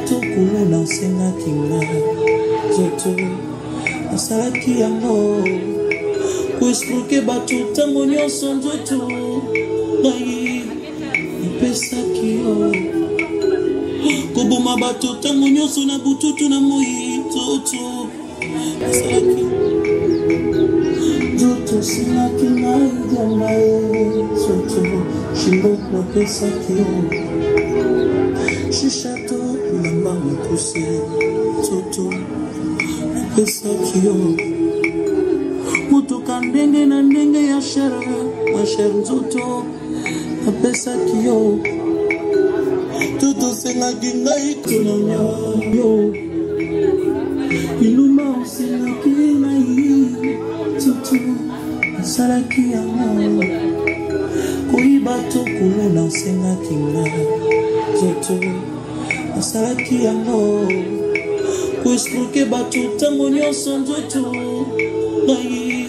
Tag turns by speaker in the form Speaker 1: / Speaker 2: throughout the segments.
Speaker 1: bato kuna nsenga kinga zoto asalaki yango ko escroquer bato tango nyonso nzoto ngai ipesaki yo koboma bato tango nyonso na bututu na moi zoto asalaki zoto silaki ngai jamba zoto shimbo napesaki yo Chichato, la maman poussée, Toto, et ça qui est. Moto kandenge na ndenge ya shere, ma chere Toto, et ça qui est. Toto senga kinga ikonanya yo. Iluma senga kinga Toto, salaki amo. Koi bato kuno na senga kinga. Zoto asalaki yango ko escroquer bato tango nyonso nzoto ngai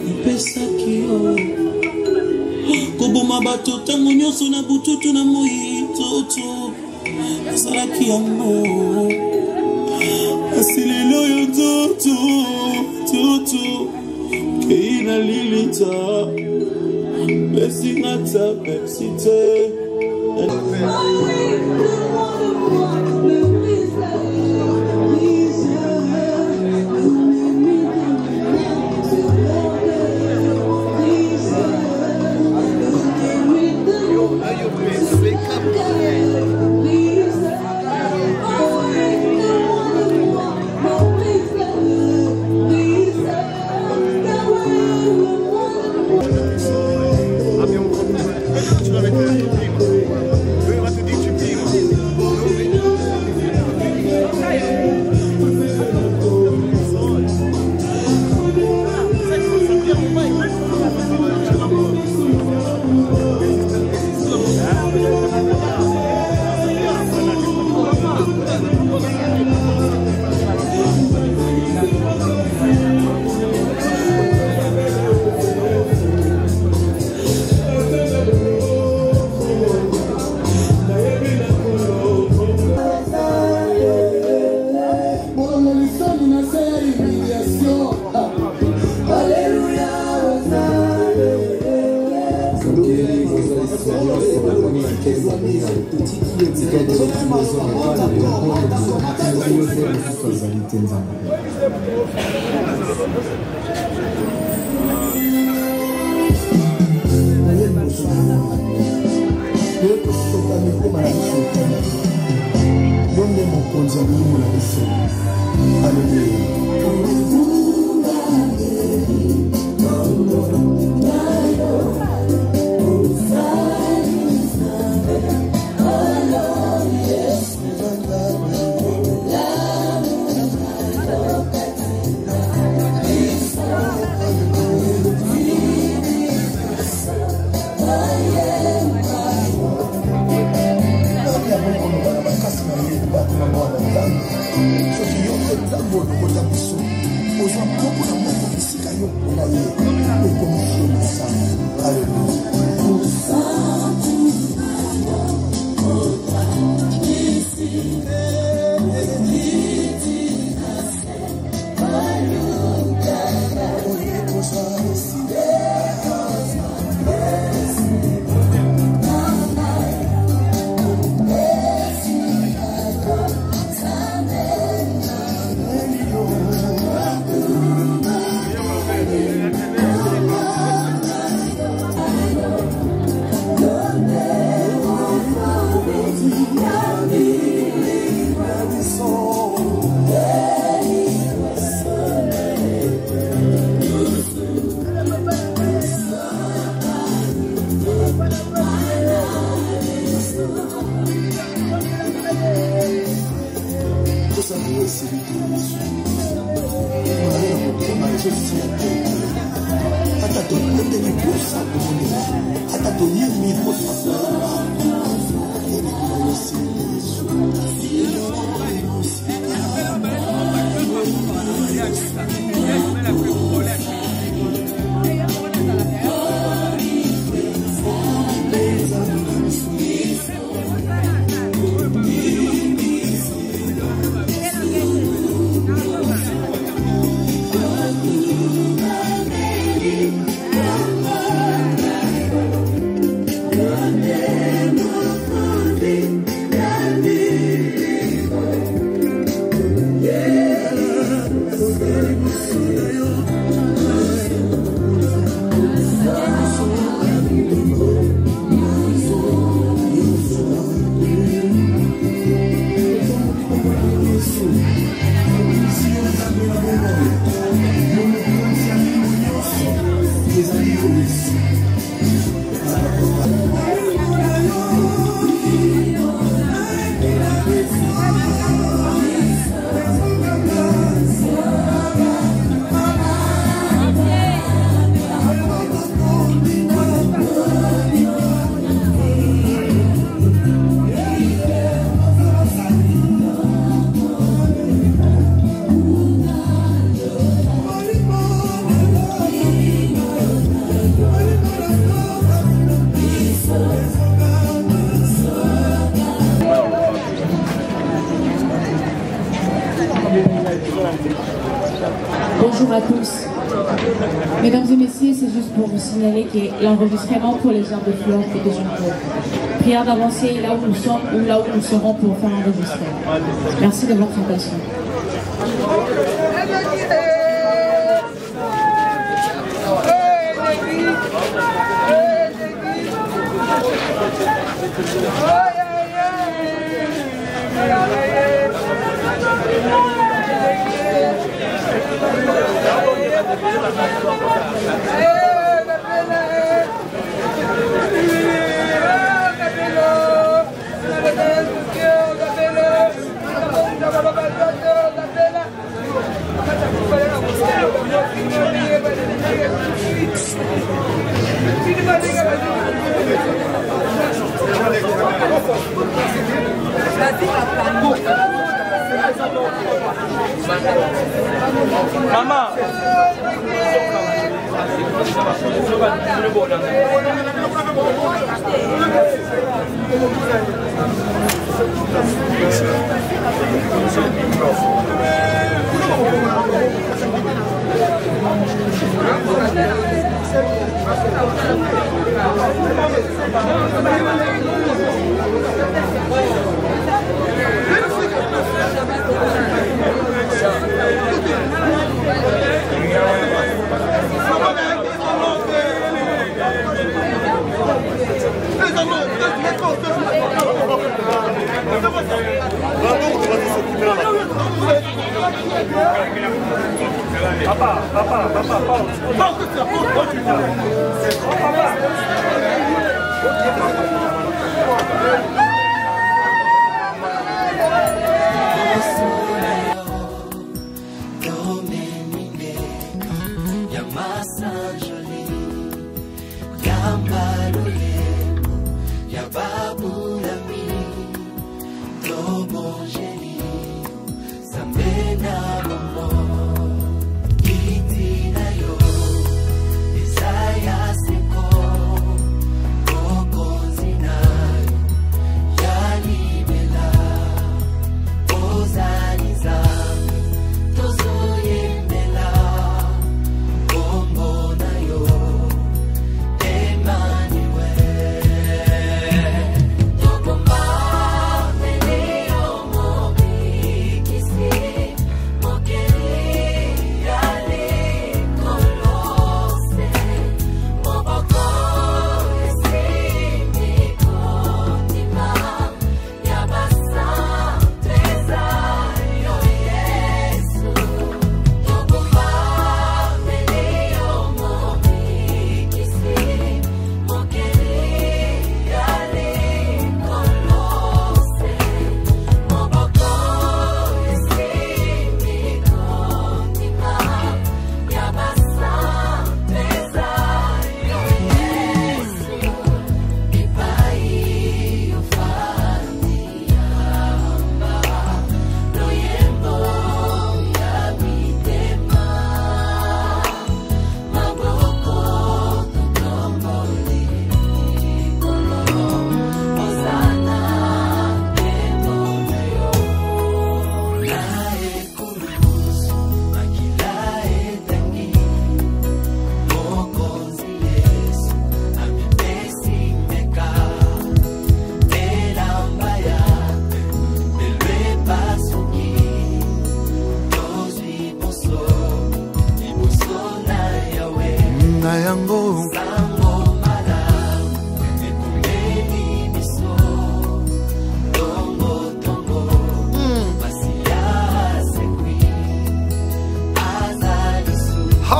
Speaker 1: ipesaki yo koboma bato tango nyonso na bututu na moi zoto asalaki yango asilelo yo zoto kei na lilita besingata pepsite
Speaker 2: Bonjour à tous. Mesdames et messieurs, c'est juste pour vous signaler que l'enregistrement pour les heures de fleurs est déjà en cours. Prière d'avancer là où nous sommes ou là où nous serons pour faire enregistrer. Merci de votre attention.
Speaker 3: Maman.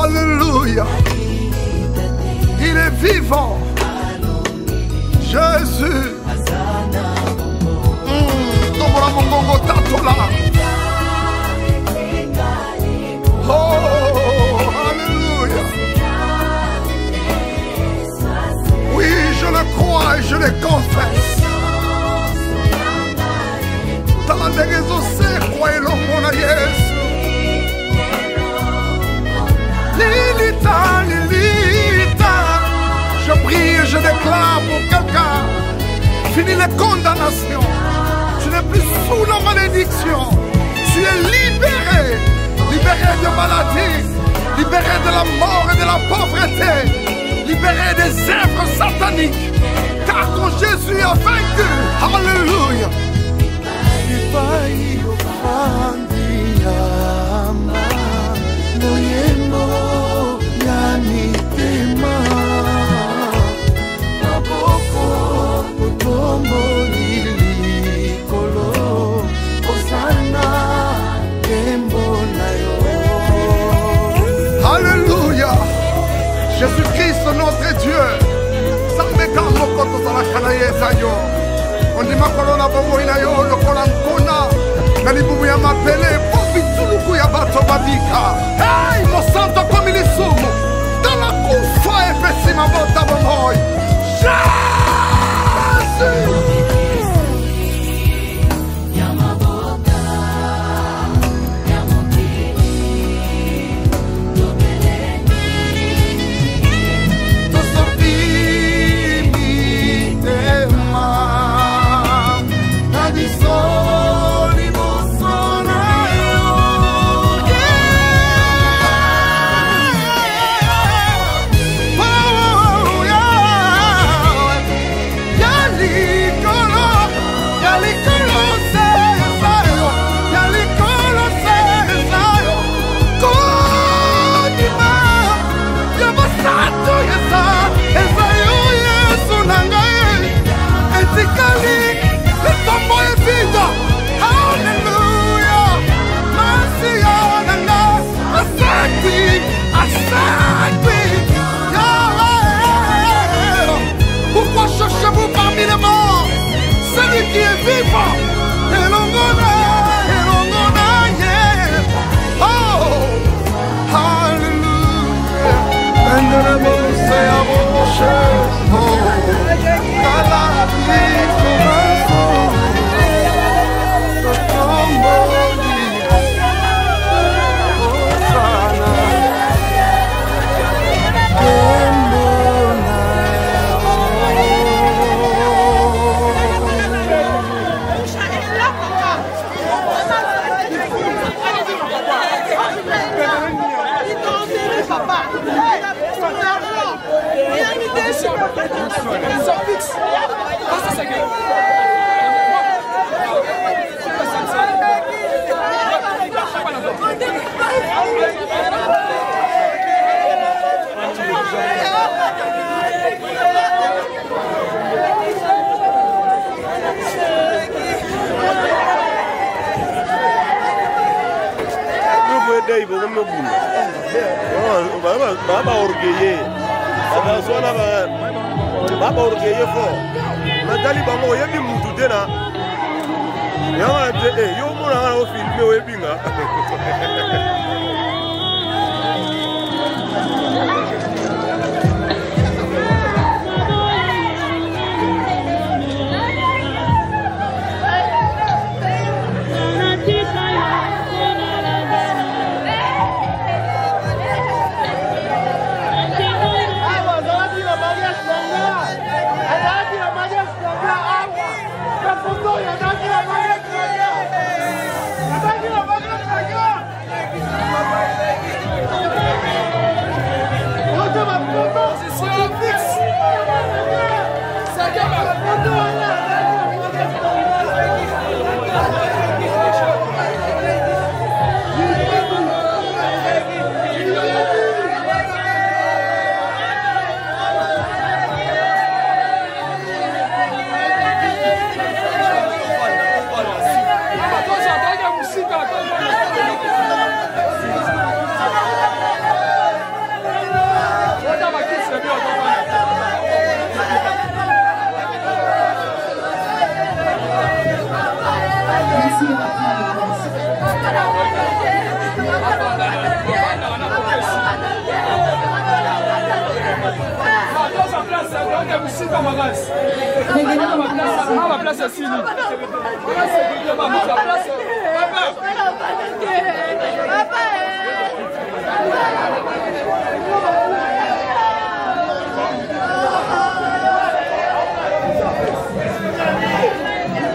Speaker 4: Alléluia. Il est vivant. Jésus. Oh, alléluia. Oui, je le crois et je le confesse. Lilita, Lilita. Je prie et je déclare pour quelqu'un. Fini les condamnations. Tu n'es plus sous la malédiction. Tu es libéré. Libéré de maladie. libéré de la mort et de la pauvreté, libéré des œuvres sataniques, car ton Jésus a vaincu. Alléluia. Alléluia. Jésus-Christ, notre Dieu. On dit ma colonna bongo ina yo lokola nkona na libumu ya mapele po bituluku ya bato babika. Hey, mosanto komi lisumu dans la kufa epesi mabota bomoi. Jésus. Pourquoi cherchez-vous parmi les morts celui qui est vivant? Et l'ongona, yeah. Oh, hallelujah. And the Lord say, I will share. Oh, la vie commence.
Speaker 5: Baba orgueillé. Baba orgueillé fort. Nathalie Bango, yebi mutu tena. Yawa te yo mona na o filme o ebinga.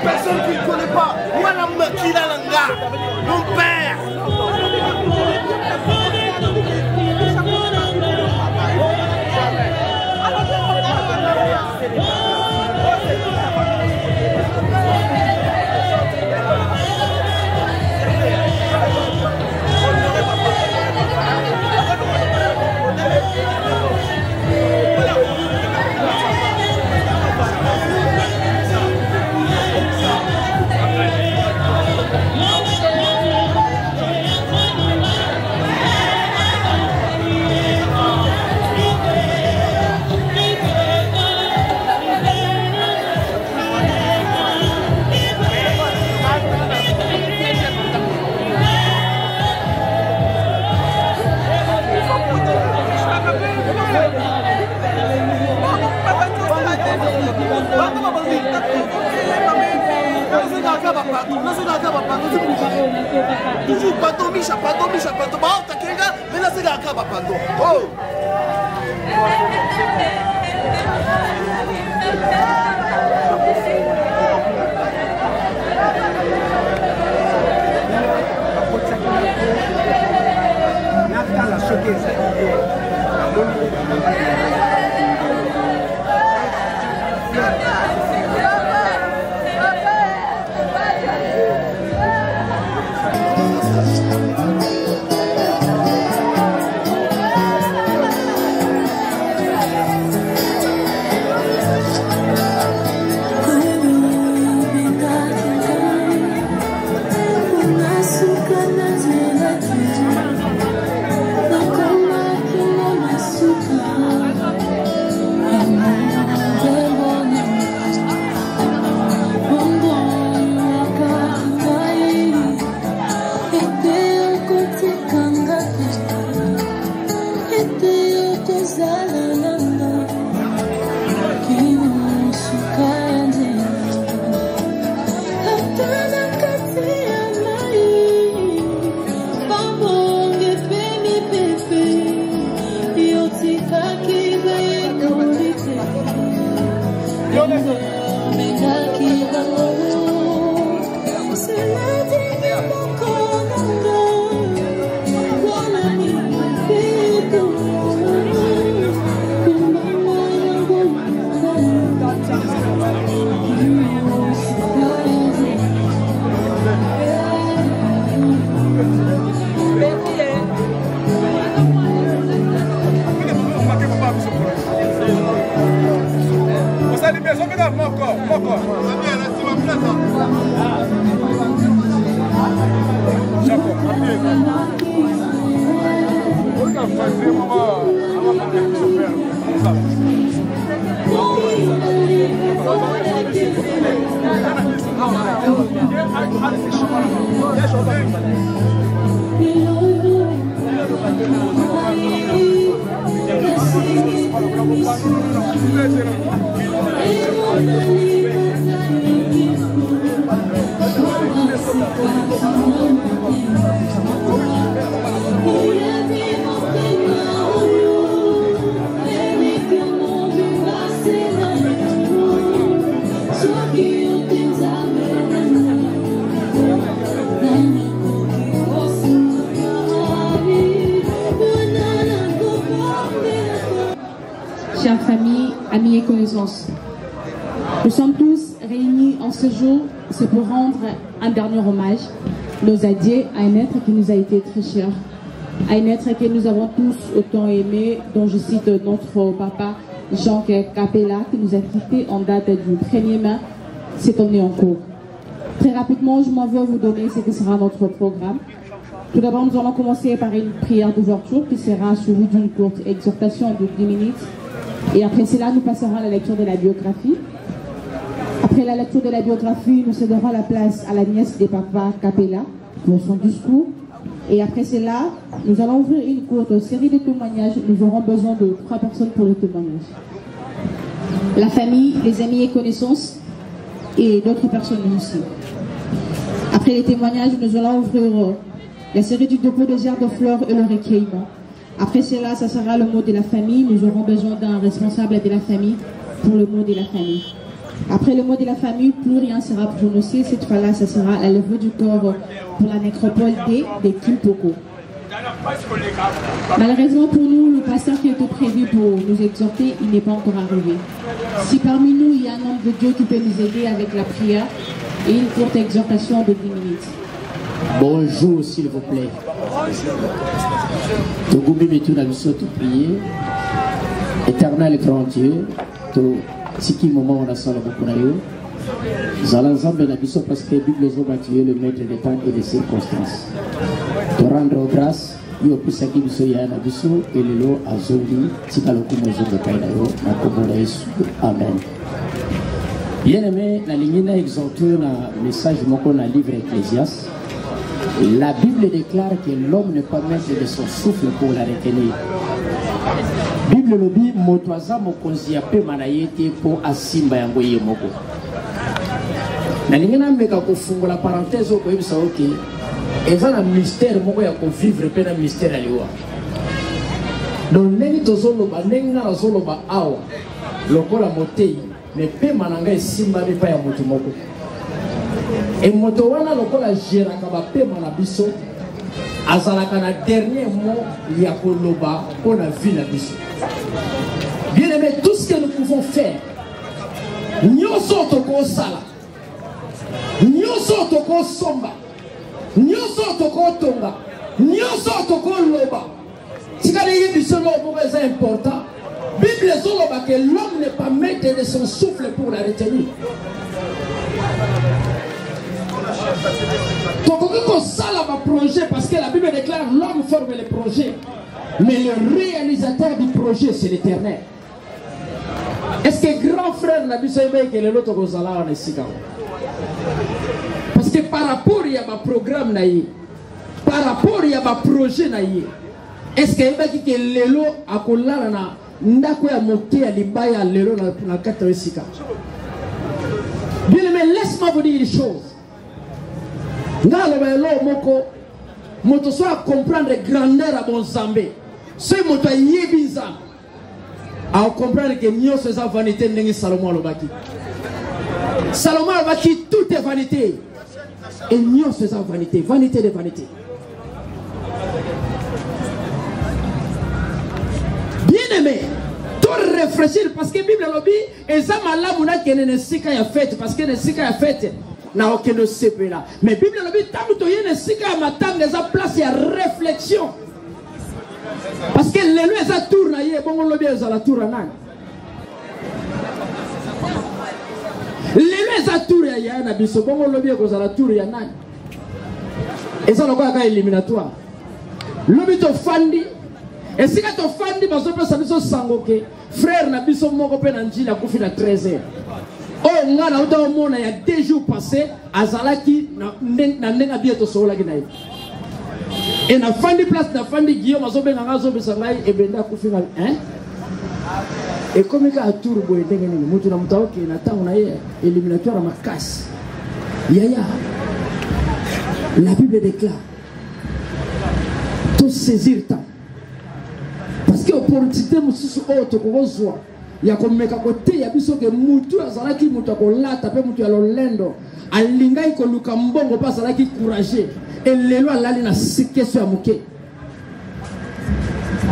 Speaker 5: Personne qui ne connaît pas. Moi, qui l'a mon père.
Speaker 2: Chère famille, amis et connaissances, nous sommes tous réunis en ce jour, c'est pour rendre un dernier hommage, nos adieux à un être qui nous a été très cher, à un être que nous avons tous autant aimé, dont je cite notre papa Jean Capella, qui nous a quittés en date du 1er mai cette année en cours. Très rapidement, je m'en veux vous donner ce que sera notre programme. Tout d'abord, nous allons commencer par une prière d'ouverture qui sera suivie d'une courte exhortation de 10 minutes. Et après cela, nous passerons à la lecture de la biographie. Après la lecture de la biographie, nous céderons la place à la nièce de papa Capella pour son discours. Et après cela, nous allons ouvrir une courte série de témoignages. Nous aurons besoin de 3 personnes pour le témoignage. La famille, les amis et connaissances et d'autres personnes aussi. Après les témoignages, nous allons ouvrir la série du dépôt des airs de fleurs et le recueillement. Après cela, ça sera le mot de la famille. Nous aurons besoin d'un responsable de la famille pour le mot de la famille. Après le mot de la famille, plus rien sera prononcé. Cette fois-là, ça sera la levée du corps pour la nécropole de Kimpoko. Malheureusement pour nous, le pasteur qui était prévu pour nous exhorter, il n'est pas encore arrivé. Si parmi nous, il y a un homme de Dieu qui peut nous aider avec la prière et une courte exhortation de 10 minutes.
Speaker 6: Bonjour, s'il vous plaît. Éternel grand Dieu, Tiki moment on a ça nous allons ensemble la mission parce que Bible est le maître des temps et des circonstances. Te rendre grâce, yo pusaki biso ya na biso et lelo azongi tika lokumo zongo kaina yo na komona Yesu. Amen. Bien aimé, la ligne na exhorté na message moko na livre Ecclésiaste. La Bible déclare que l'homme ne peut mettre de son souffle pour la retenir. Bible lobi motoaza mokonzi ya pe manayete po asimba yango ye moko. nalingana meka kofungola parenthèse okoyebisa oke eza na mystère moko ya kovivre mpe na mystère ya liwa. Donc ndenge tozoloba ndenge nga nazoloba awa lokola motei me pema na ngai esimbami epai ya moto moko e moto wana lokola geraka bapema na biso azalaka na dernier mot ya koloba mpo na vie na biso. Bien aimé, tout ce que nous pouvons faire nyonso tokosala nyonso tokosomba nyonso tokotonga nyonso tokoloba tikali yebi solo moko eza important. Bible ezoloba que l'homme n'est pas maître de son souffle pour la retenir. Tokoki kosala ba projet parce que la Bible déclare l'homme forme les projets mais le réalisateur du projet c'est l'Éternel. Est-ce que grand frère n'a pas dit que l'autre kozala on est sika? Parce que par rapport à ma programme naïe, par rapport à ma projet naïe, est-ce que il que lelo akolala na ndako ya moke ya libaya lelo na kata sika? Bien mais laisse-moi vous dire une chose. Ngalo ba lo moko moto soit comprendre grandeur à bon Zambé. Ce moto yebiza à comprendre que nyonso eza vanité ndenge Salomon alobaki. Salomon alobaki tout est vanité. Et nyonso eza vanité, vanité de vanité. Bien aimé, tout réfléchir parce que Bible lobi eza malamu na kenene sika ya fête parce que ne sika ya fête na aucun sepe là. Mais Bible lobi tamu to yene sika ya matanga eza place ya réflexion. Parce que les lois eza tour na ye bongo lobi eza la tour nani. Les lois eza tour ya na biso bongo lobi eza la tour ya nani. Eza lokola ka éliminatoire. Lobi to fandi et si tu fandi bazo pesa biso sangoke frère na biso moko pe na njila kufi na 13h. Oh ngana uta omona ya 2 jours passés azalaki na ndenga bieto sola kinayi. Et na fandi place na fandi Guillaume azobenga ngazo besa ngai ebenda kufi na et comme ka tour boy ndenge nini mutu na mutaoke na tango na ye éliminatoire makasi. Yaya. La Bible déclare tout saisir temps. Parce que opportunité mususu oto kozwa ya komeka kote ya biso ke mutu azalaki mutu akolata pe mutu ya lolendo alingai koluka mbongo pa azalaki courageux et lelo alali na sikeso ya muke.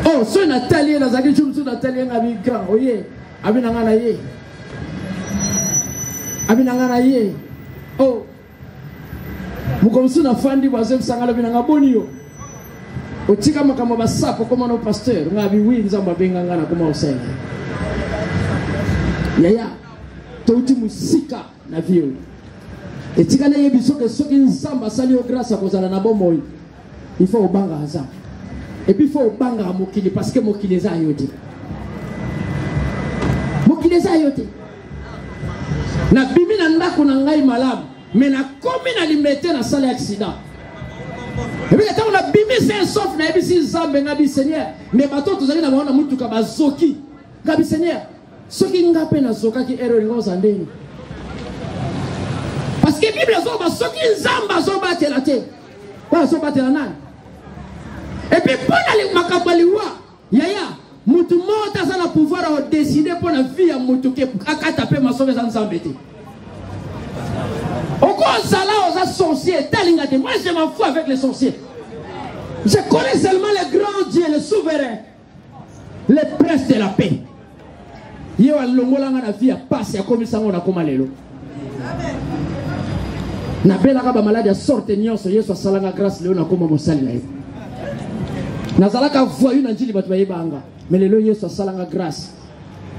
Speaker 6: Oh so Nathalie na zaki chumsu Nathalie ngabi grand oye abinanga na ye abinanga na ye oh mukomsu na fandi bazo sangala binanga bonio. Otika makama basapo koma no pasteur ngabi winza mabenga ngana koma osenge. Yaya touti musika na viol. Etika na yebiso ke soki nzamba sali o grâce à kozala na bomoi. Il faut obanga haza. Et puis il faut obanga mokili parce que mokili za yote. Mokili za yote. Na bimi na ndako na ngai malamu, mais na komi na limete na sala accident. Et puis quand on a bimé c'est sauf na ebisi zambe ngabi Seigneur mais bato tozali na baona mutu ka bazoki ngabi Seigneur soki ngape na zokaki erreur ngoza ndeni parce que Bible zo ba soki nzamba zo batela te ba zo batela nani et puis pour aller makabaliwa yaya mutu mota za na pouvoir à décider pour la vie ya mutu ke akata pe masobe za nzambe te. Au Gonzala aux sorciers, moi je m'en fous avec les sorciers. Je connais seulement les grands dieux, les souverains, les princes de la paix. Yo alongolanga na vie a passe comme ça on a comme lelo. Na bela ka ba malade sorte nyonso Yesu asalanga grâce leo na koma mosali na ye. Na zalaka voyu na njili batu bayebanga, mais lelo Yesu asalanga grâce.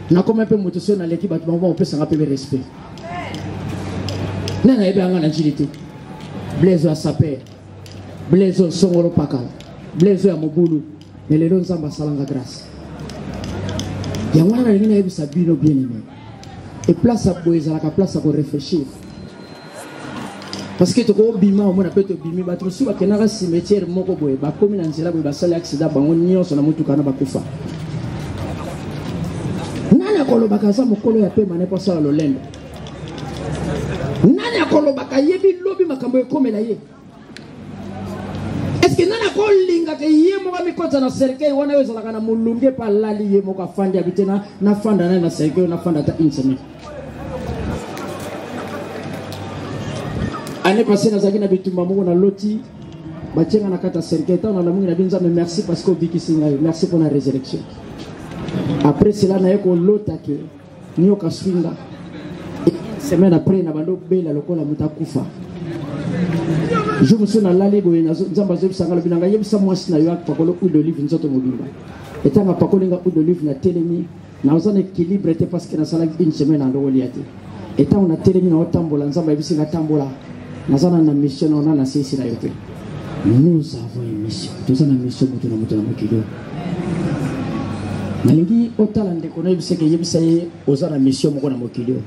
Speaker 6: Na koma pe motoso na leki batu ba opesa ngape respect. Nana ebe anga na njilite Blezo a saper Blezo songolo paka Blezo ya mobulu Nelelo nzamba salanga grâce ya wana na lingina ebi sabino bien aimé et place à boeza la place à réfléchir parce que toko bima o mona peto bimi ba trusu ba kenaka cimetière moko boye ba komi na nzela boye ba sala accident bango nyonso na mutu kana ba kufa nana kolo bakaza mokolo ya pema ne posa lolendo. Nani nani akolobaka yebi lobi makambo ekomela ye? Est-ce que nana ko linga ke yemo ka mikota na cercueil wana yo zalaka na mulunge pa lali yemo ka fandi abitena na fanda na cercueil na fanda ta une semaine. Année passée na zaki na bitumba moko na loti bachenga na kata cercueil ta na la mungi na binza mais merci parce que obikisinga yo, merci pour la résurrection. Après cela na yeko lota ke niyo ka swinga. Semaine après na bando bela lokola mutakufa. Je me suis dans l'allée où il y a des gens qui sont allés à l'Église. Ils ont eu d'olive dans notre mobile. Et tant que nous avons eu d'olive dans télémi, nous avons équilibré parce que nous avons une semaine en Rwanda. Et tant on a télémi dans Tambola, nous avons vu la Tambola. Nous avons une mission, nous avons une mission. Nous avons une mission. Nous avons une mission pour nous motiver. Nalingi otalande kono yebise ke yebise ye ozana mission moko na mokilio.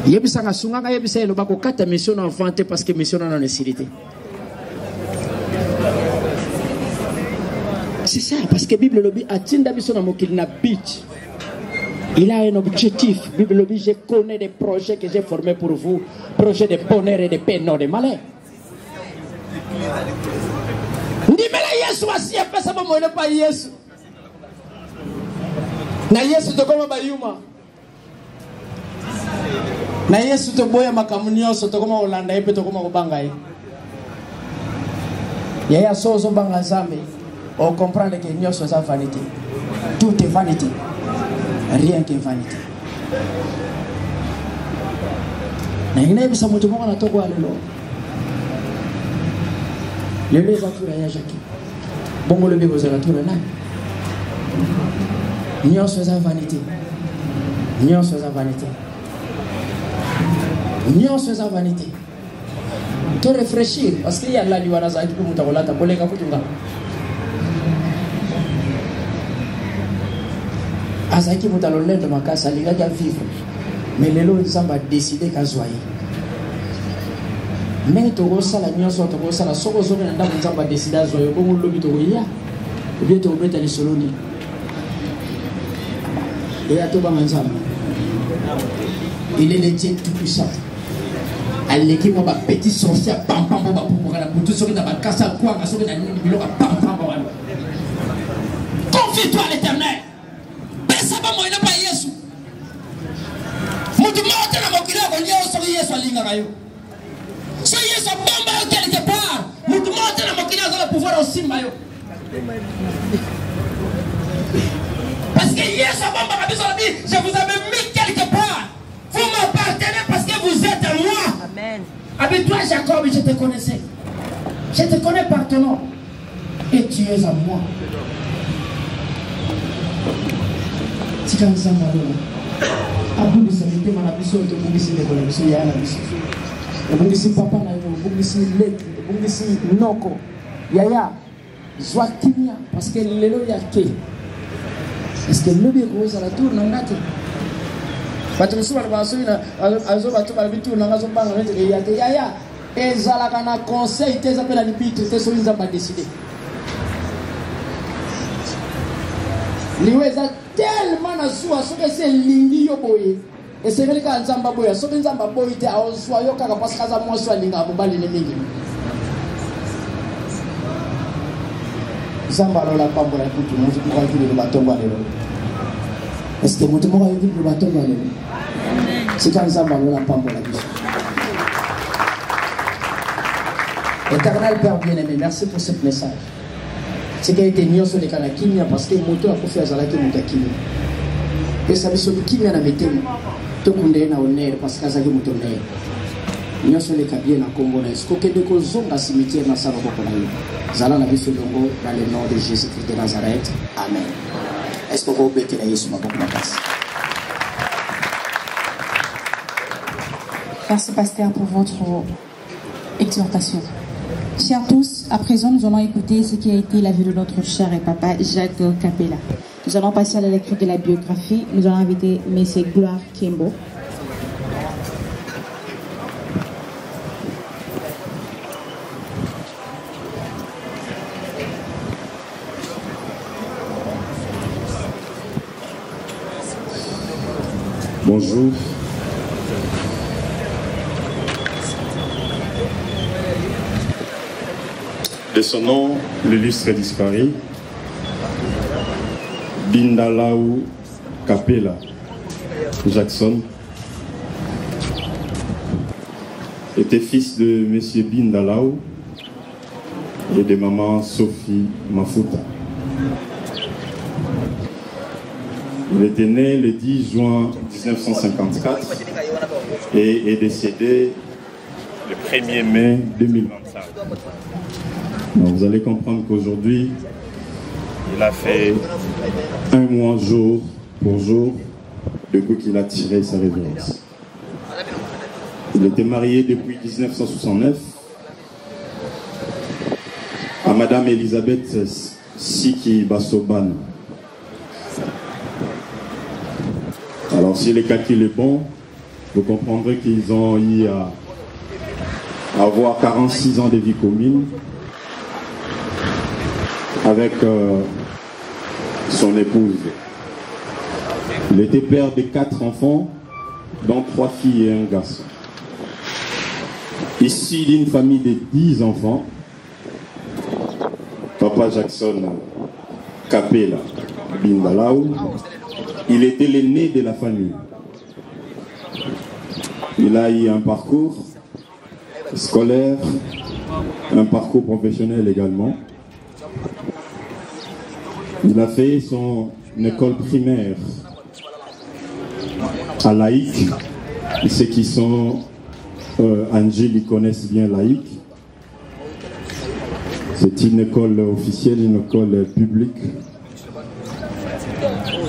Speaker 6: Yebisa nga sunga yebisa ye lobako kata mission na enfante parce que mission na nécessité. C'est ça parce que Bible lobi atinda mission na mokili na beach. Il a un objectif. Bible lobi je connais des projets que j'ai formés pour vous, projets de bonheur et de paix, non de malheur. Ndimela Yesu asi apesa ba moyo pa Yesu. Na Yesu to koma bayuma. Na Yesu to boya makamunyoso to koma Holanda epe to koma kubanga ye. Yaya sozo banga zambe. On comprend que nyoso za vanité. Tout est vanité. Rien que vanité. Na ina bisa mutu moko na toko alelo. Le levatura ya jaki. Bongo le bego za tura na. Nyoso za vanité. Nyoso za vanité. Nyoso za vanité. To réfléchir parce qu'il y a la liwana za kipu mutakolata koleka kutunga. Azaki mutalolendo makasa linga vivre. Mais lelo nzamba a décidé kazwaye. Mais togo sala nyoso togo sala soko zobe na ndamu nzamba a décidé azwaye bongo lobi togo ya. Bien to beta li soloni. Et à toba nzamba. Il est le Dieu tout puissant. Aleki mo ba petit sorcier pam pam ba pour la butu soki na ba kasa kwa nga soki na bilo ka pam pam ba. Confie-toi à l'Éternel. Pesa ba mo ina pa Yesu. Mutu mote na mokile ko nyo soki Yesu alinga kayo. So Yesu bomba quelque part. Mutu mote na mokile za pouvoir aussi mayo. Parce que Yesu bomba kabisa je vous avais mis quelque part. Vous m'appartenez parce que vous êtes à moi. Amen. Avec toi, Jacob, je te connaissais. Je te connais par ton nom. Et tu es à moi. Si tu as un malheur, Abou Nissa, je te manabiso, je te bungisi le bolabiso, ya na biso. Je bungisi papa na yo, bungisi leki, bungisi noko. Yaya, zwa kimia, parce que lelo yake. Est-ce que le bureau, ça la tourne en gâte? Batu musuba basubina azo batu balibitu nanga zo banga nete yate yaya ezala kana conseil teza pela libitu te so inza ba décider liweza tellement na suwa so que c'est lingi yo boye et c'est vrai ka nzamba boya so nzamba boye te a so yo kaka parce que za mo so linga bobali ne mingi zamba lola pambola kutu mo ko kwa kile batongo lelo. Est-ce que mutu mo ko yidi batongo lelo? C'est quand ça va la pambola. Éternel Père bien-aimé, merci pour ce message. C'est qu'il a été mis sur les canakimia parce que moto a fait à la kimia. Et ça veut dire que kimia na metema. To kunde na honneur parce que ça qui moto honneur. Nous sommes les cabines à Congo. Est-ce que des causes ont la cimetière dans sa robe pour nous? Zala na biso longo dans le nom de Jésus-Christ de Nazareth. Amen. Est-ce que vous pouvez être là sur ma boque ma passe?
Speaker 2: Merci Pasteur pour votre exhortation. Chers tous, à présent nous allons écouter ce qui a été la vie de notre cher et papa Jacques Capella. Nous allons passer à la lecture de la biographie. Nous allons inviter M. Gloire Kimbo.
Speaker 7: Bonjour. De son nom, l'illustre disparu, Bindalaou Kapela Jackson était fils de M. Bindalaou et de maman Sophie Mafuta. Il était né le 10 juin 1954 et est décédé le 1er mai 2025. Donc vous allez comprendre qu'aujourd'hui, il a fait un mois jour pour jour depuis qu'il a tiré sa révérence. Il était marié depuis 1969 à Madame Elisabeth Siki Bassoban. Alors si le calcul est bon, vous comprendrez qu'ils ont eu à avoir 46 ans de vie commune avec son épouse. Il était père de 4 enfants, dont 3 filles et un garçon. Issu d'une famille de 10 enfants, Papa Jackson Kapela Bindalaou, il était l'aîné de la famille. Il a eu un parcours scolaire, un parcours professionnel également. Il a fait son école primaire à Laïc. Ceux qui sont Angéli connaissent bien Laïc. C'est une école officielle, une école publique.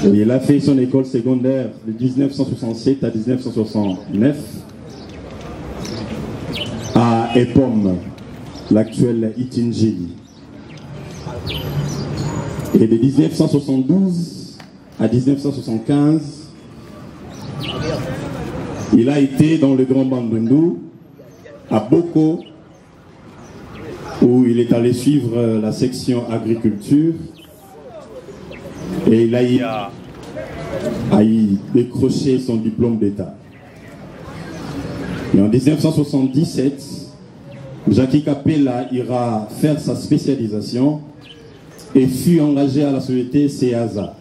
Speaker 7: Et il a fait son école secondaire de 1967 à 1969 à Epom, l'actuel Itingeli. Et de 1972 à 1975, il a été dans le Grand Bandundu, à Boko, où il est allé suivre la section agriculture. Et il a eu à y décrocher son diplôme d'État. Et en 1977, Jackie Kapela ira faire sa spécialisation et fut engagé à la société CEASA,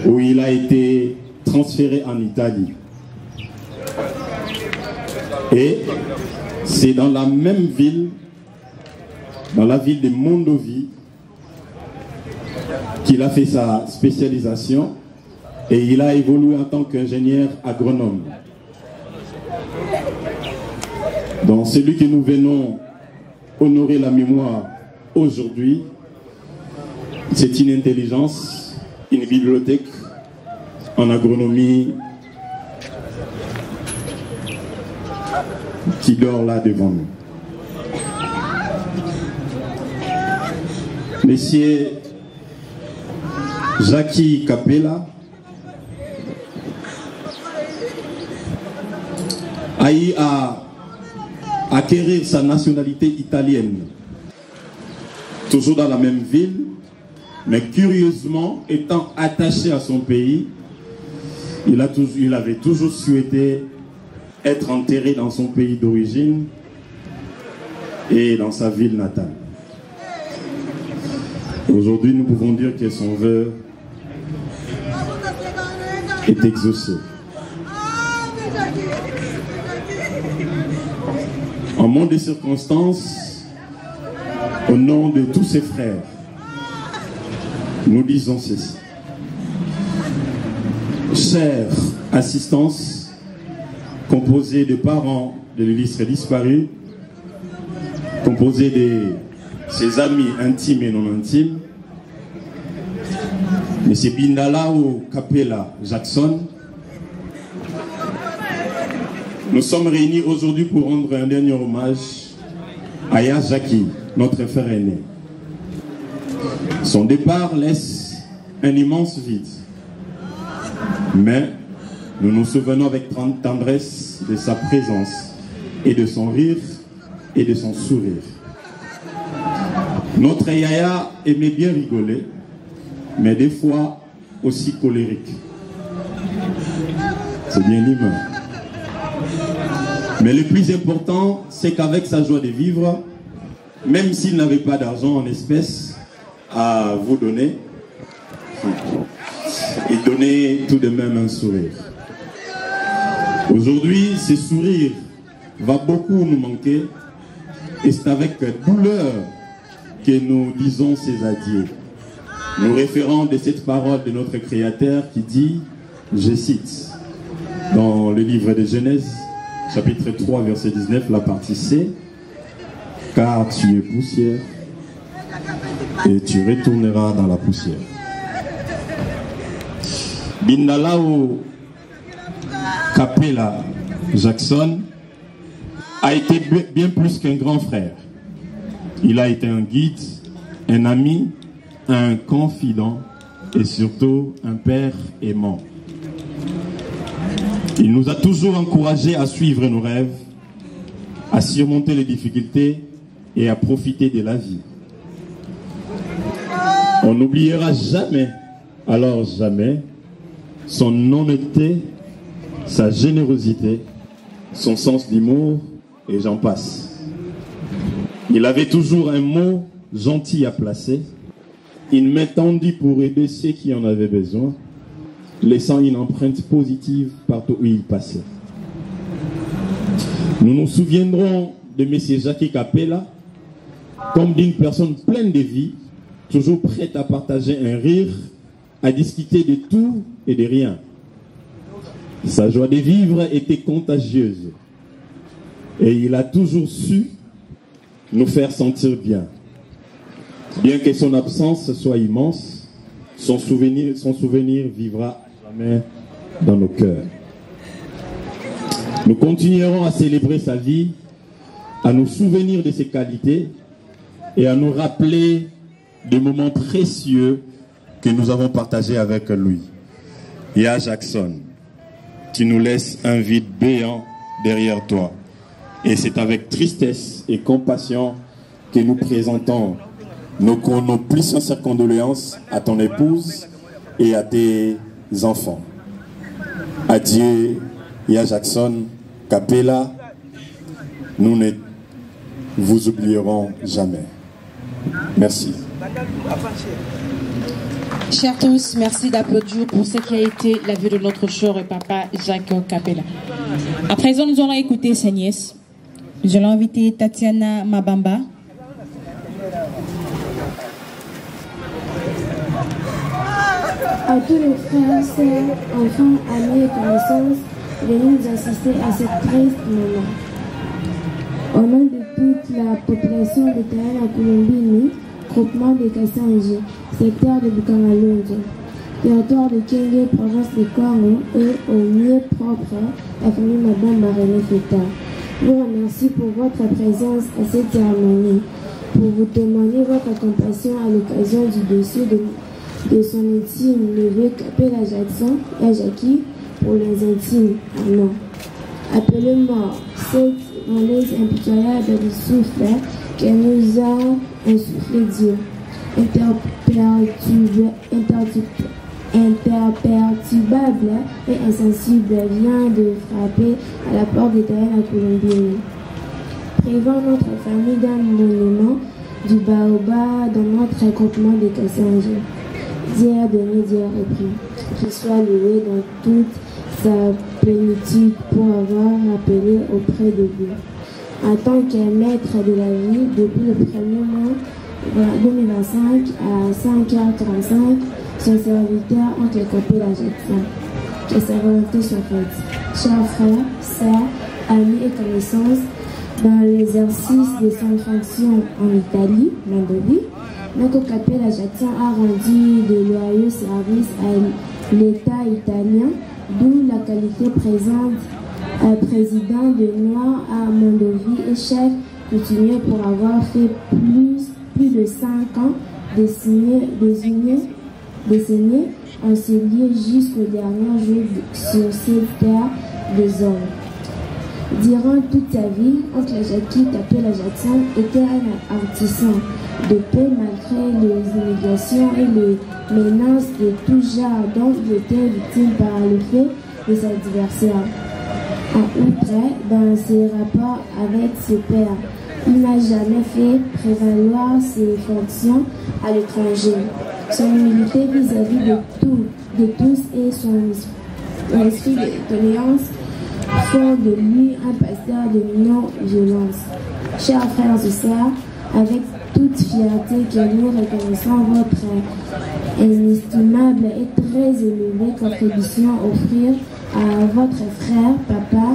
Speaker 7: où il a été transféré en Italie. Et c'est dans la même ville, dans la ville de Mondovi, qu'il a fait sa spécialisation et il a évolué en tant qu'ingénieur agronome. Donc celui que nous venons honorer la mémoire aujourd'hui, c'est une intelligence, une bibliothèque en agronomie qui dort là devant nous. Monsieur Jackie Kapela a eu à acquérir sa nationalité italienne, toujours dans la même ville, mais curieusement, étant attaché à son pays, il avait toujours souhaité être enterré dans son pays d'origine et dans sa ville natale. Aujourd'hui, nous pouvons dire que son vœu est exaucé. En monde de circonstances, au nom de tous ses frères, nous disons ceci. Chère assistance, composée de parents de l'illustre disparu, composée de ses amis intimes et non intimes, M. Bindalaou Kapela Jackson, nous sommes réunis aujourd'hui pour rendre un dernier hommage à Ya Jackie, notre frère aîné. Son départ laisse un immense vide, mais nous nous souvenons avec tendresse de sa présence et de son rire et de son sourire. Notre Yaya aimait bien rigoler, mais des fois aussi colérique. C'est bien l'humain. Mais le plus important, c'est qu'avec sa joie de vivre, même s'il n'avait pas d'argent en espèces à vous donner, il donnait tout de même un sourire. Aujourd'hui, ce sourire va beaucoup nous manquer et c'est avec douleur que nous disons ces adieux. Nous référons de cette parole de notre Créateur qui dit, je cite, dans le livre de Genèse, chapitre 3, verset 19, la partie C, « Car tu es poussière et tu retourneras dans la poussière. » Bindalao Kapela Jackson a été bien plus qu'un grand frère. Il a été un guide, un ami, un confident et surtout un père aimant. Il nous a toujours encouragés à suivre nos rêves, à surmonter les difficultés et à profiter de la vie. On n'oubliera jamais, alors jamais, son honnêteté, sa générosité, son sens d'humour et j'en passe. Il avait toujours un mot gentil à placer, une main tendue pour aider ceux qui en avaient besoin, laissant une empreinte positive partout où il passait. Nous nous souviendrons de M. Jackie Kapela comme d'une personne pleine de vie, toujours prête à partager un rire, à discuter de tout et de rien. Sa joie de vivre était contagieuse et il a toujours su nous faire sentir bien. Bien que son absence soit immense, son souvenir vivra jamais dans nos cœurs. Nous continuerons à célébrer sa vie, à nous souvenir de ses qualités et à nous rappeler des moments précieux que nous avons partagés avec lui. Ya Jackson, tu nous laisses un vide béant derrière toi. Et c'est avec tristesse et compassion que nous présentons nos plus sincères condoléances à ton épouse et à tes enfants. Adieu, Ya Jackson Kapela, nous ne vous oublierons jamais. Merci.
Speaker 2: Chers tous, merci d'applaudir pour ce qui a été la vie de notre cher papa Jacques Kapela. À présent, nous allons écouter sa nièce. Nous allons inviter Tatiana Mabamba.
Speaker 8: À tous les frères, sœurs, enfants, amis et connaissances, venez nous assister à cette triste moment. Au nom de toute la population de terrain à Colombie, groupement de Kassanji, secteur de Bukamalundu, territoire de Kenge, province de Congo et au mieux propre, la famille Mabamba René Feta. Je vous remercie pour votre présence à cette cérémonie, pour vous témoigner votre compassion à l'occasion du dossier de son intime neveu Kapela Jackson et Jackie pour les intimes. Non. Appelez-moi cette malaise impitoyable de souffle que nous a insufflé Dieu. Imperturbable et insensible vient de frapper à la porte des terrains à Colombie. Prévant notre famille d'un monument du Baobab dans notre groupement de Kassanji. Dire donné, dire repris. Qu'il soit loué dans toute sa plénitude pour avoir appelé auprès de vous. En tant que maître de la vie, depuis le premier mois 2025 à 5h35, son serviteur entre Kapela Jackson. Que sa volonté soit faite. Chers frères, sœurs, amis et connaissances, dans l'exercice de son fonction en Italie, Mandovi, notre Kapela Jackson a rendu de loyaux services à l'État italien, d'où la qualité présente à président de Noir à Mandovi et chef coutumier pour avoir fait plus de 5 ans décennies en ce lieu jusqu'au dernier jour sur cette terre des hommes. Durant toute sa vie, oncle Jackie Kapela Jackson était un artisan de paix malgré les immigrations et les menaces de tout genre dont il était victime par le fait de ses adversaires. En outre, dans ses rapports avec ses pairs, il n'a jamais fait prévaloir ses fonctions à l'étranger. Son humilité vis-à-vis de tous et son esprit de tolérance font de lui un pasteur de non-violence. Chers frères et sœurs, avec toute fierté que nous reconnaissons votre inestimable et très élevée contribution à offrir à votre frère, papa,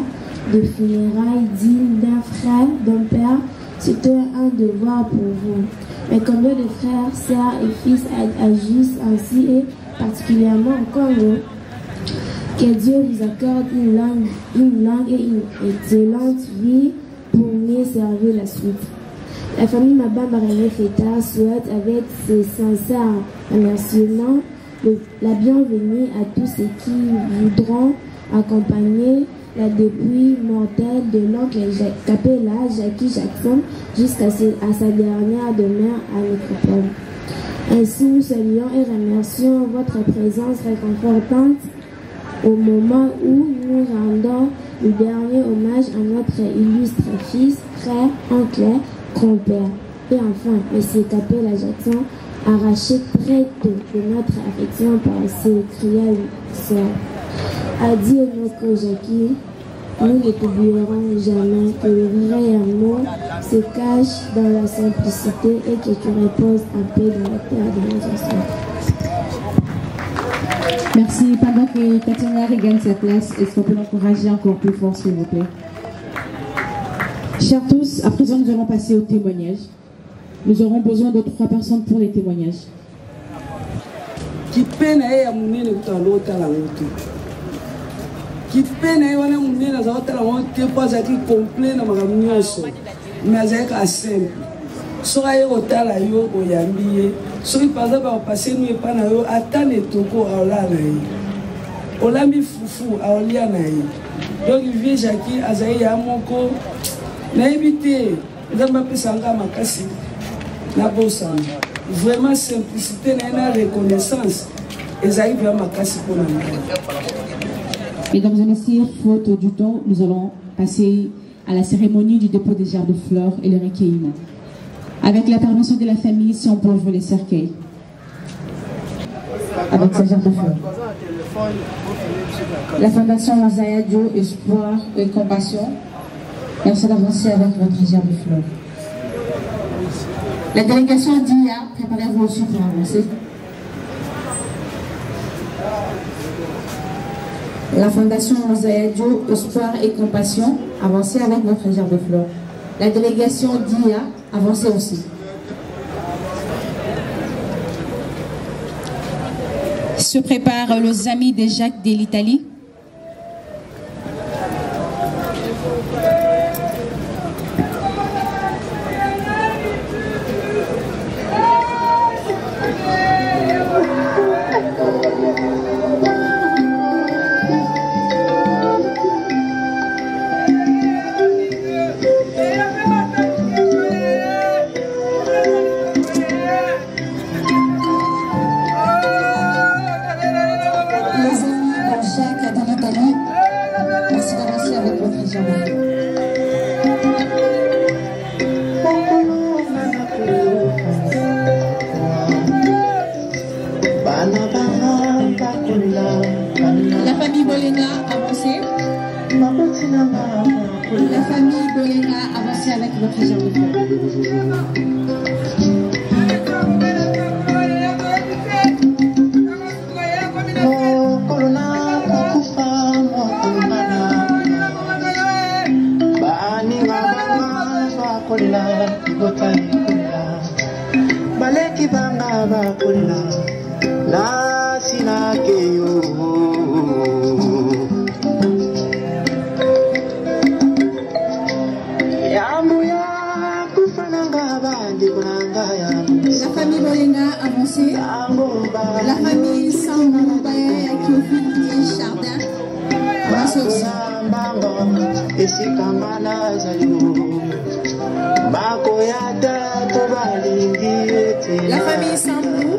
Speaker 8: de funérailles dignes d'un frère, d'un père, c'était un devoir pour vous. Mais combien de frères, sœurs et fils agissent ainsi et particulièrement au Congo? Que Dieu vous accorde une longue et une excellente vie pour mieux servir la suite. La famille Mabamba René Feta souhaite avec ses sincères remerciements la bienvenue à tous ceux qui voudront accompagner la dépouille mortelle de l'oncle Capella Jackie Jackson jusqu'à sa dernière demeure à Métropole. Ainsi, nous saluons et remercions votre présence réconfortante au moment où nous rendons le dernier hommage à notre illustre fils, frère, oncle, grand-père. Et enfin, M. Capella Jackson, arraché très tôt de notre affection par ses crières sœurs. Adieu notre Jackie, nous ne t'oublierons jamais que le vrai amour se cache dans la simplicité et que tu reposes en paix dans la terre de nos ancêtres.
Speaker 2: Merci. Pendant que Tatiana regagne sa place, est-ce qu'on peut l'encourager encore plus fort, s'il vous plaît? Chers tous, à présent nous allons passer au témoignage. Nous aurons besoin de 3 personnes pour les témoignages.
Speaker 9: Kipena wana munena za otala wote poza ki complet na magamunyoso mazeka simple soka yo otala yo oyambiye soki paza ba passer nous pas na yo atane toko aola na yi olambi fufu aolia na yi donc vie Jackie azai ya moko na ebité nzamba pesanga makasi na bosana vraiment simplicité na reconnaissance ezai bien makasi pour na
Speaker 2: Mesdames et messieurs, faute du temps, nous allons passer à la cérémonie du dépôt des gerbes de fleurs et le recueillement. Avec l'intervention de la famille, si on peut ouvrir les cercueils. Avec ces gerbes de fleurs. La Fondation Mosaïa Dio, Espoir et Compassion, merci d'avancer avec votre gerbe de fleurs. La délégation d'IA, préparez-vous aussi pour avancer. La Fondation Mosaïa Dio, Espoir et Compassion, avancez avec votre gerbe de fleurs. La délégation d'IA, avancez aussi. Se préparent les amis de Jacques de l'Italie. La famille Bolenga, avancez. La famille Bolenga, avancez avec votre gerbe de fleurs.
Speaker 10: Baleki banga bakola la sinakeyo yamuya kufananga bandi kunanga ya
Speaker 2: La famille Bolenga, avancez. La famille Sambouba Kiofili Chardin, avancez aussi.
Speaker 10: La
Speaker 2: famille Sambou,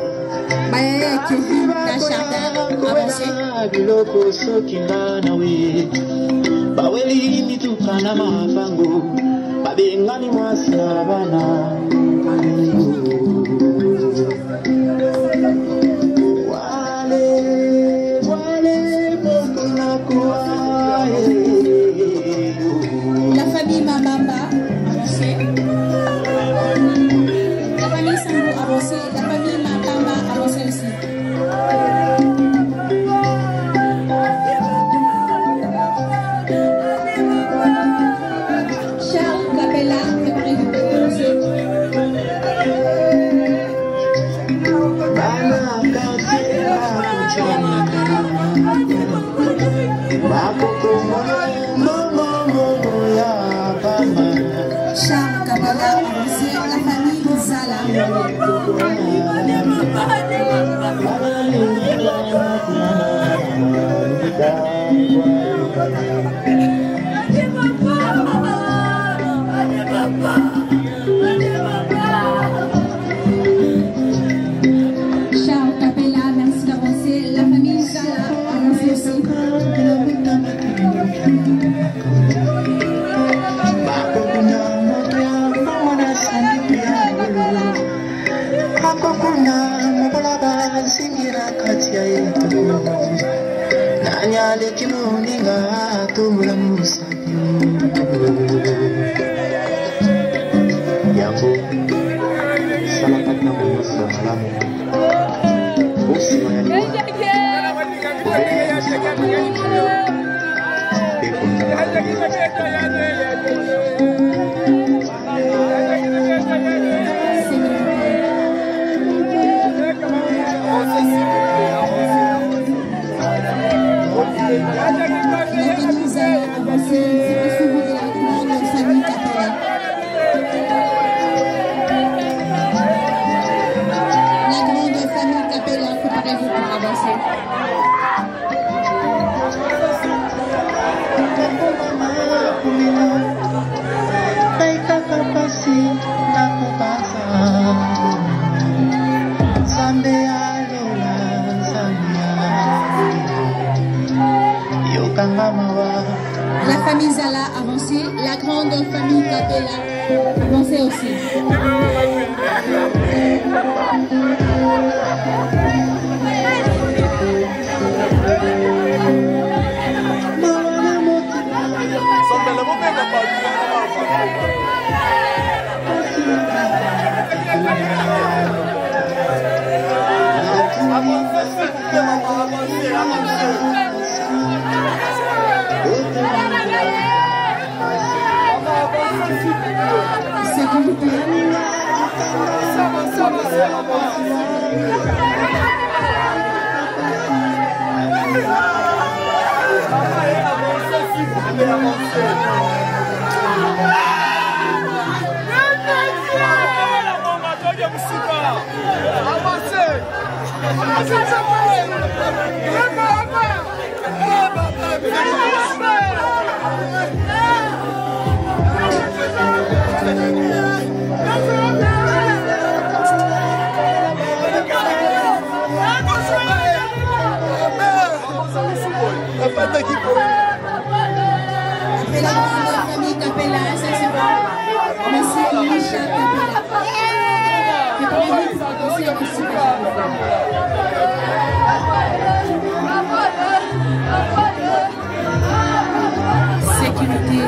Speaker 10: biloko soki nga nawe baweli mituka na mafango babengani mwasi na bana
Speaker 2: La famille Mamamba avancée. La famille Sambo avancée. La famille Mapamba avancée aussi. Charles Capella, préparez-vous pour avancer. Charles Capella avancé, la famille Zala. Charles Capella, merci d'avancer, la famille Zala avancé aussi. La famille Zala avancée, la grande famille Capella avancée aussi. Après la grande famille Capella, ça c'est bon. Monsieur Michel Capella. Préparez-vous pour avancer avec sécurité.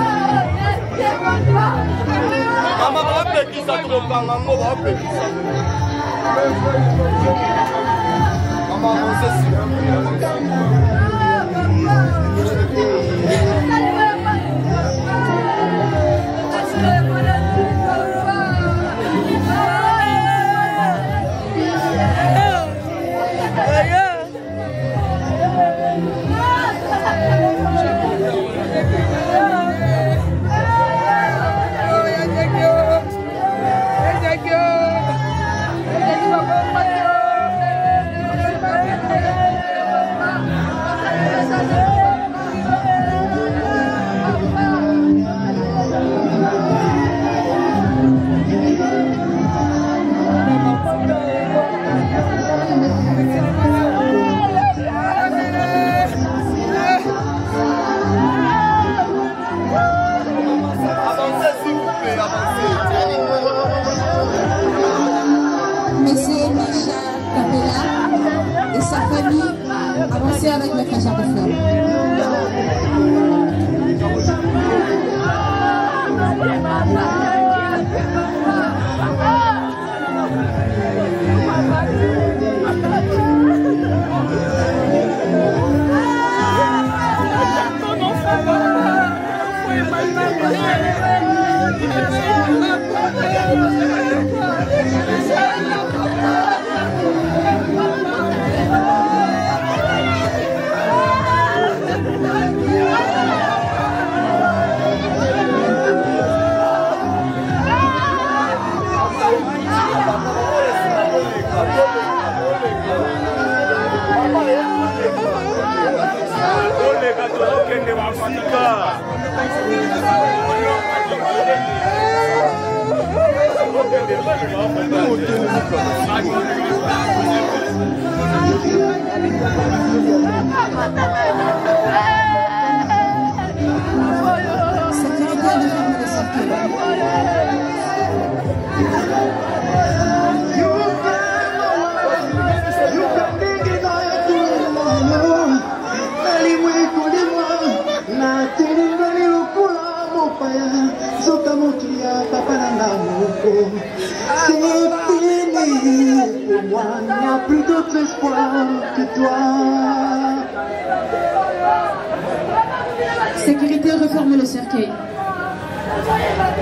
Speaker 2: Sécurité reforme le cercueil.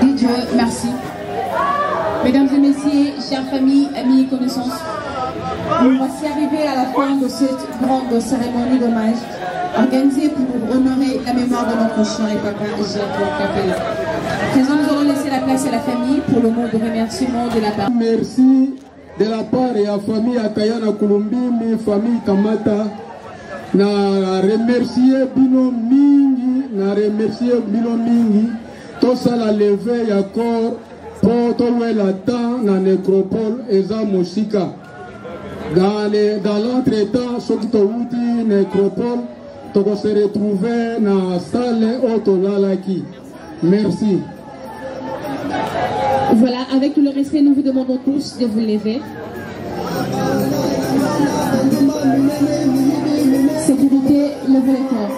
Speaker 2: Dis Dieu, merci. Mesdames et messieurs, chères familles, amis et connaissances, nous voici arrivés à la fin de cette grande cérémonie d'hommage organisée pour honorer la mémoire de notre chien et papa Jacques Capella. Présent, nous allons laisser la place à la famille pour le mot de remerciement de la part.
Speaker 11: Merci de la part de la famille Akayana Kulumbimi, famille Kamata. Na remercier bino mingi, tout ça la levé ya corps pour tout la temps na nécropole eza musika. Dans l'entretemps, ceux qui ont dit nécropole, tu se retrouver dans la salle Otolalaki. Merci.
Speaker 2: Voilà, avec tout le respect, nous vous demandons tous de vous lever. Sécurité, levez le corps.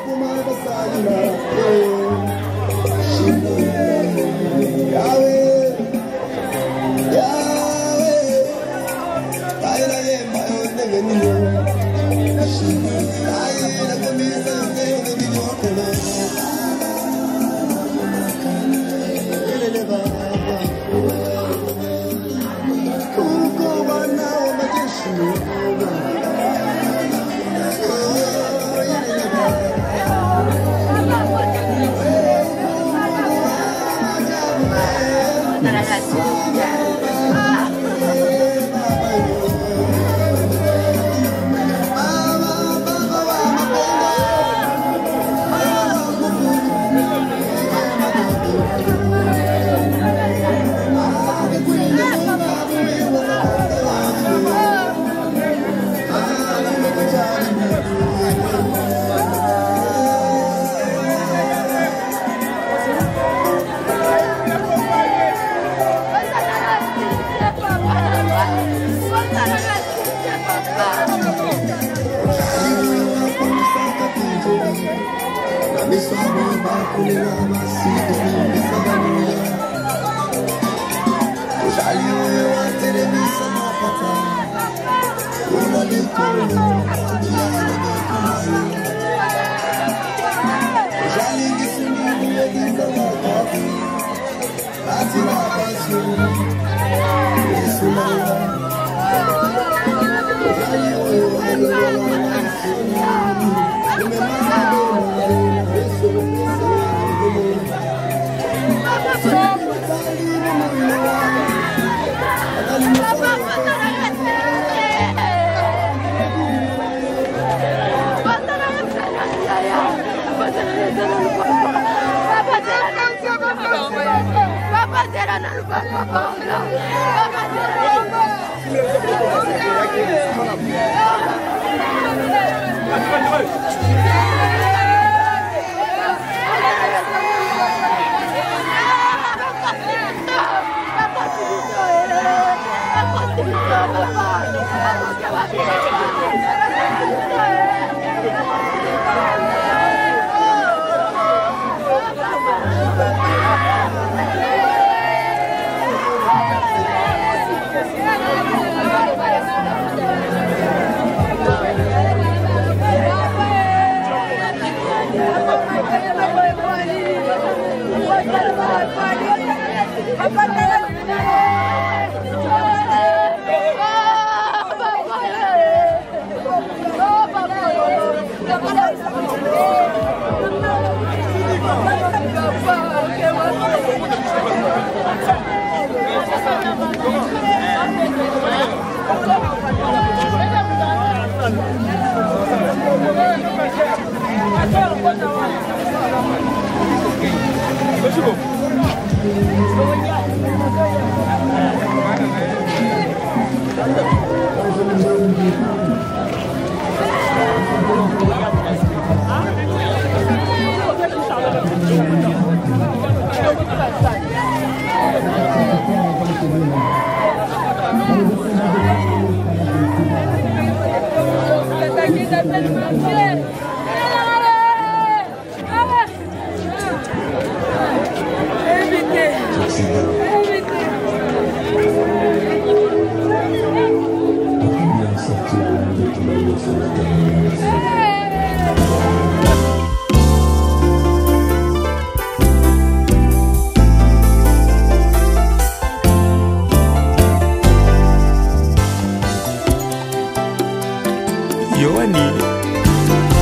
Speaker 12: Yohani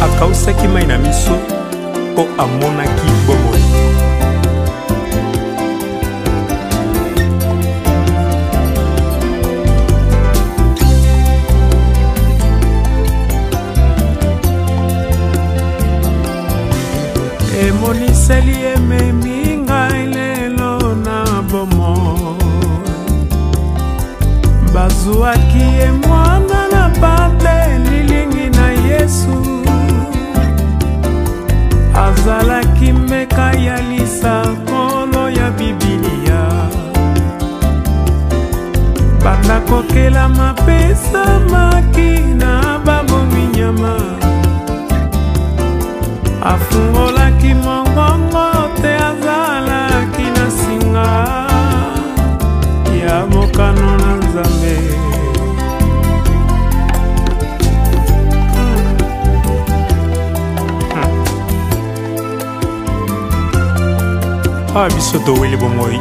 Speaker 12: akausaki mai na miso po amonaki bomoi. Emoniseli ememi ngai lelo na bomoi. Bazuaki emwana na pate lilingi na Yesu. Azalaki meka ya lisa kolo ya Bibilia. Banda kokela mapesa makina babomi nyama. Afungolaki mongongo te azalaki na singa ya mokano na Nzambe. Awa biso toweli bomoi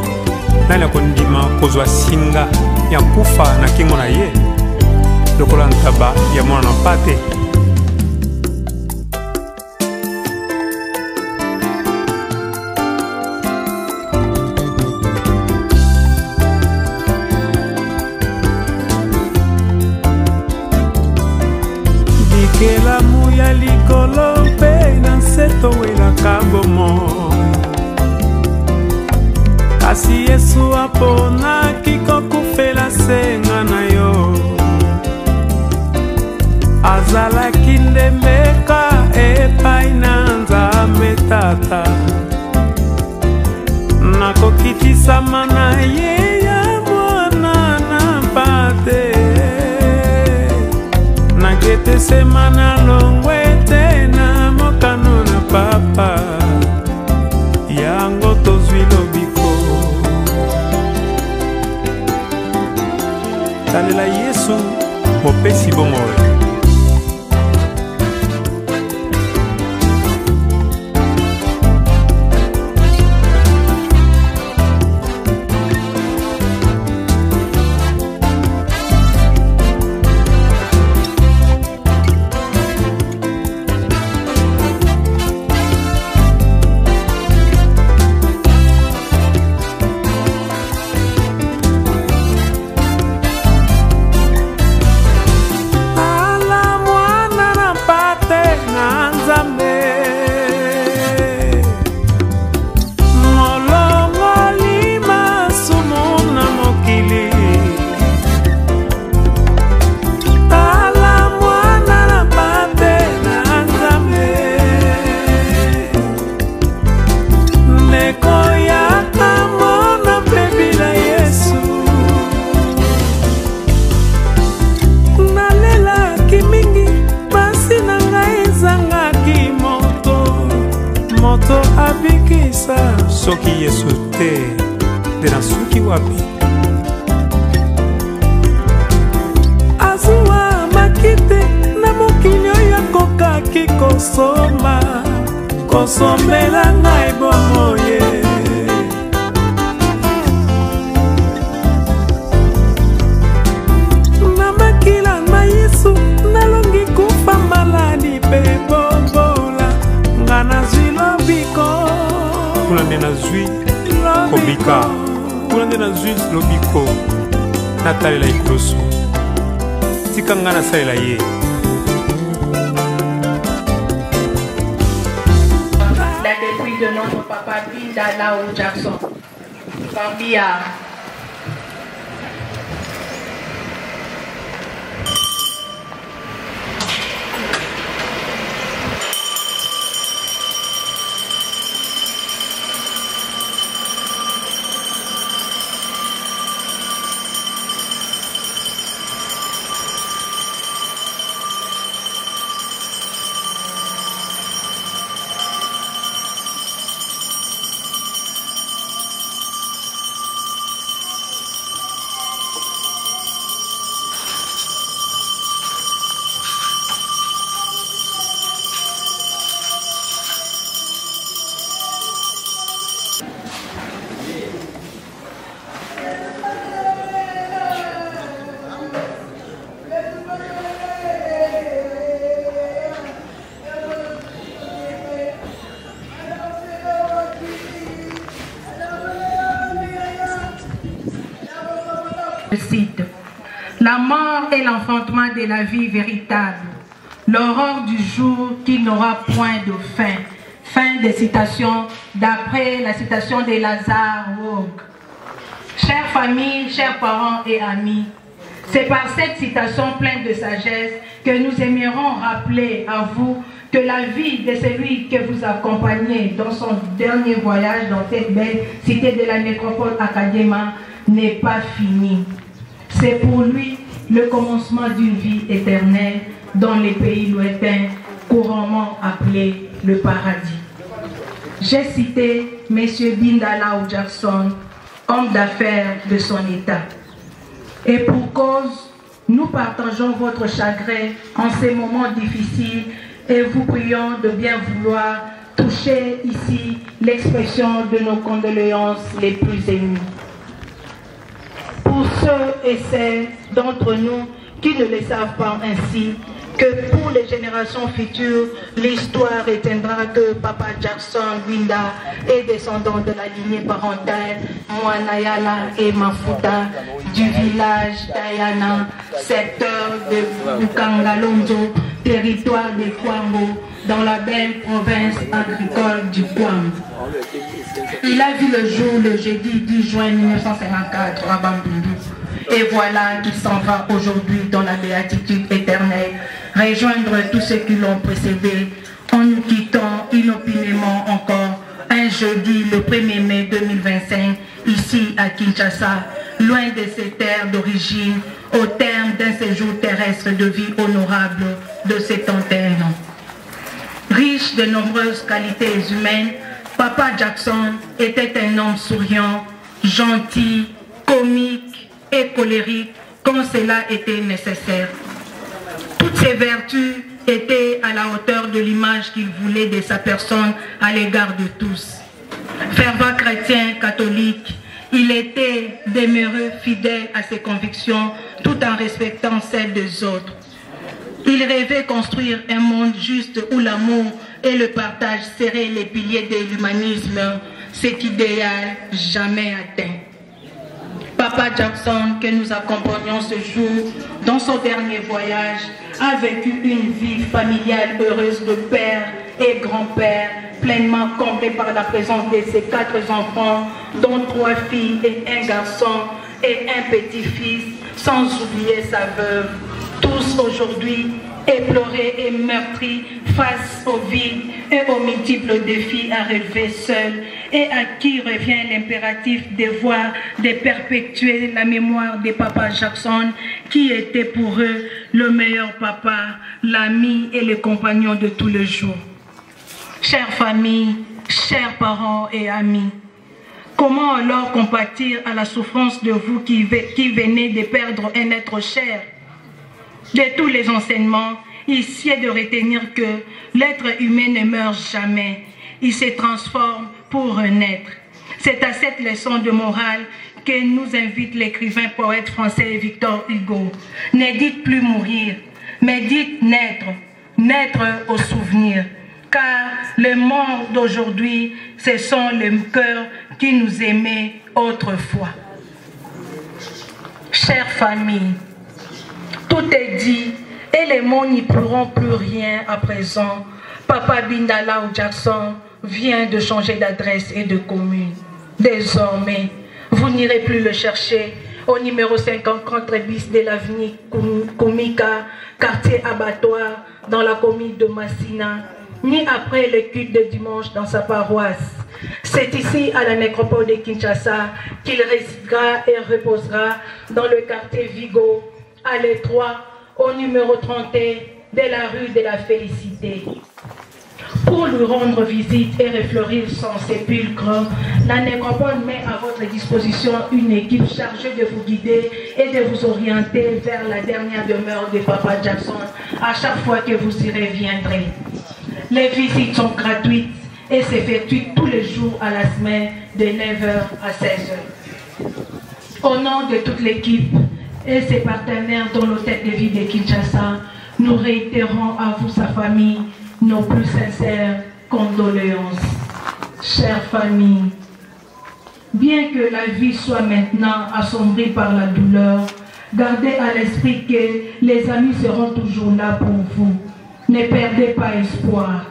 Speaker 12: nani akondima kozwa singa ya kufa na kingo na ye lokola ntaba ya mwana na pate. Bikelamu ya likolo mpe na nseto welaka bomoi. Kasi Yesu aponaki kokufela senga na yo. Azalaki ndembeka epai na Nzambe Tata. Nakokitisama na ye ya mwana na pate. Naketesema na longwe te na mokano na papa. Yango tozwi lobiko. Talela Yesu mopesi bomoi. Soki Yesu te dena suki wapi. Azuwa makite na mokinyo ya kokaki kosomba. Kosombela ngai bomoye. kobika kuna nde nazwi lobiko natalela ekoloso tika nga nasalela ye
Speaker 13: la dépouille de notre papa Binda Lao Jackson Gambia.
Speaker 14: Cite, la mort est l'enfantement de la vie véritable, l'aurore du jour qui n'aura point de fin. Fin de citation d'après la citation de Lazare Wogue. Chères familles, chers parents et amis, c'est par cette citation pleine de sagesse que nous aimerons rappeler à vous que la vie de celui que vous accompagnez dans son dernier voyage dans cette belle cité de la nécropole Akadema n'est pas finie. C'est pour lui le commencement d'une vie éternelle dans les pays lointains, couramment appelés le paradis. J'ai cité M. Binda Lao Jackson, homme d'affaires de son état. Et pour cause, nous partageons votre chagrin en ces moments difficiles et vous prions de bien vouloir toucher ici l'expression de nos condoléances les plus émues. Pour ceux et celles d'entre nous qui ne le savent pas ainsi, que pour les générations futures, l'histoire retiendra que Papa Jackson Binda est descendant de la lignée parentale Mwanayala et Mafuta du village d'Ayana, secteur de Bukangalonzo, territoire de Kwambo, dans la belle province agricole du Kwambo. Il a vu le jour le jeudi 10 juin 1954 à Bandundu. Et voilà qu'il s'en va aujourd'hui dans la béatitude éternelle, rejoindre tous ceux qui l'ont précédé, en nous quittant inopinément encore un jeudi le 1er mai 2025, ici à Kinshasa, loin de ses terres d'origine, au terme d'un séjour terrestre de vie honorable de 71 ans. Riche de nombreuses qualités humaines, Papa Jackson était un homme souriant, gentil, comique et colérique quand cela était nécessaire. Toutes ces vertus étaient à la hauteur de l'image qu'il voulait de sa personne à l'égard de tous. Fervent chrétien catholique, il était demeuré fidèle à ses convictions tout en respectant celles des autres. Il rêvait construire un monde juste où l'amour et le partage seraient les piliers de l'humanisme, cet idéal jamais atteint. Papa Jackson, que nous accompagnons ce jour dans son dernier voyage, a vécu une vie familiale heureuse de père et grand-père, pleinement comblée par la présence de ses 4 enfants, dont 3 filles et un garçon et un petit-fils, sans oublier sa veuve. Tous aujourd'hui éplorés et meurtris face au vide et aux multiples défis à relever seuls, et à qui revient l'impératif de perpétuer la mémoire de Papa Jackson, qui était pour eux le meilleur papa, l'ami et le compagnon de tous les jours. Chères familles, chers parents et amis, comment alors compatir à la souffrance de vous qui venez de perdre un être cher? De tous les enseignements, ici est de retenir que l'être humain ne meurt jamais, il se transforme pour renaître. C'est à cette leçon de morale que nous invite l'écrivain poète français Victor Hugo. Ne dites plus mourir, mais dites naître, naître au souvenir. Car les morts d'aujourd'hui, ce sont les cœurs qui nous aimait autrefois. Chère famille, tout est dit et les mots n'y pourront plus rien à présent. Papa Binda Lao Jackson vient de changer d'adresse et de commune. Désormais, vous n'irez plus le chercher au numéro 54 bis de l'avenue Kumika, quartier abattoir, dans la commune de Massina, ni après le culte de dimanche dans sa paroisse. C'est ici, à la nécropole de Kinshasa, qu'il résidera et reposera dans le quartier Vigo, à l'étroit, au numéro 31 de la rue de la Félicité. Pour lui rendre visite et refleurir son sépulcre, la nécropole met à votre disposition une équipe chargée de vous guider et de vous orienter vers la dernière demeure de Papa Jackson à chaque fois que vous y reviendrez. Les visites sont gratuites et s'effectuent tous les jours à la semaine de 9h à 16h. Au nom de toute l'équipe et ses partenaires dans l'hôtel de ville de Kinshasa, nous réitérons à vous, sa famille, nos plus sincères condoléances. Chère famille, bien que la vie soit maintenant assombrie par la douleur, gardez à l'esprit que les amis seront toujours là pour vous. Ne perdez pas espoir.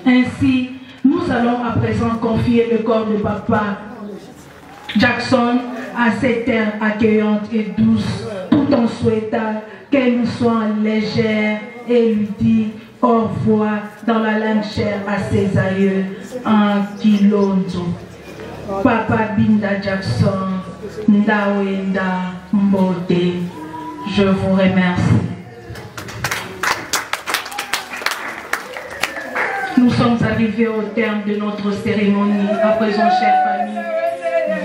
Speaker 14: Ainsi, nous allons à présent confier le corps de Papa Jackson à cette terre accueillante et douce, tout en souhaitant qu'elle nous soit légère et lui dit au revoir dans la langue chère à ses aïeux en Kilonzo. Papa Binda Jackson, Ndawenda Mbote, je vous remercie. Nous sommes arrivés au terme de notre cérémonie. À présent, chère famille,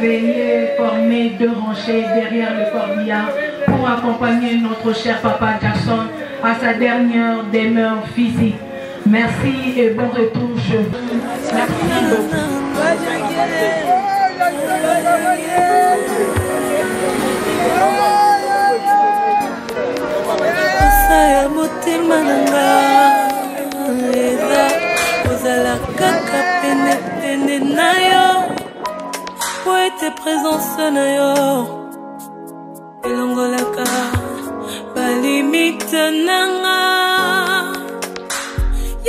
Speaker 14: veuillez former deux rangées derrière le corbillard pour accompagner notre cher Papa Jackson à sa dernière demeure physique. Merci et bon retour chez vous. Merci beaucoup.
Speaker 15: kaka pene pene na yo po ete présence na yo elongolaka balimite nanga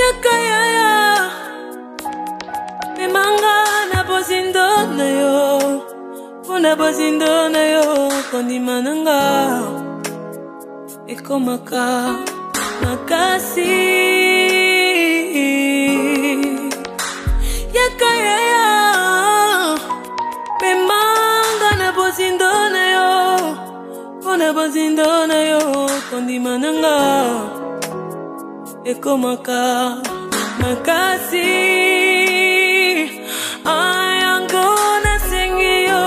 Speaker 15: yaka yaya memanga na bozindo na yo mpona bozindo na yo kondima nanga ekomaka makasi yakayaya memanga na bozindo na yo mpona bozindo na yo kondima nanga ekomaka makasi ayango nasengi yo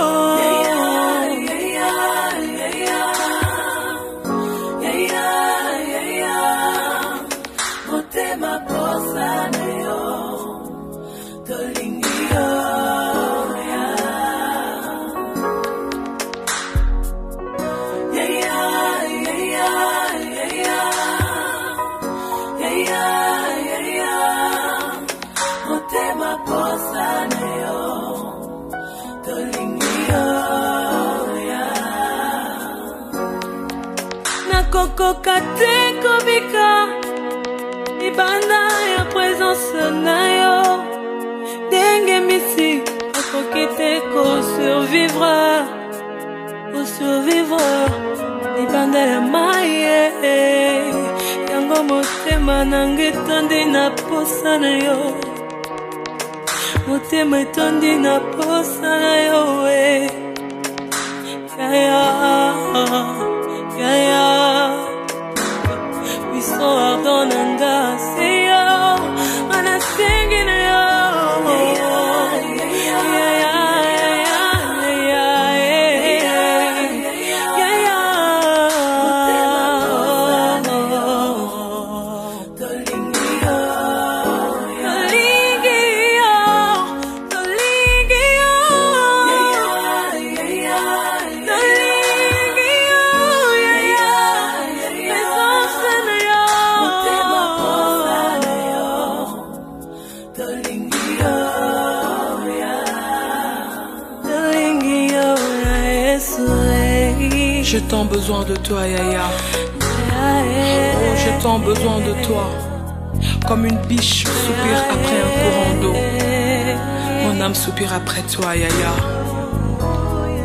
Speaker 15: motema posa na yo tolingi yo motema posa na yo tolingi yo nakokoka te kobika ibanda ya présence na yo ndenge misi akoki te kosurvivre libanda ya maye yango motema nanga etondi na posa na yo motema etondi na posa na yo yaya biso ardon nanga se yo ana sengi na yo
Speaker 16: J'ai tant besoin de toi, Yaya. Oh, j'ai tant besoin de toi. Comme une biche soupire après un courant d'eau. Mon âme soupire après toi, Yaya.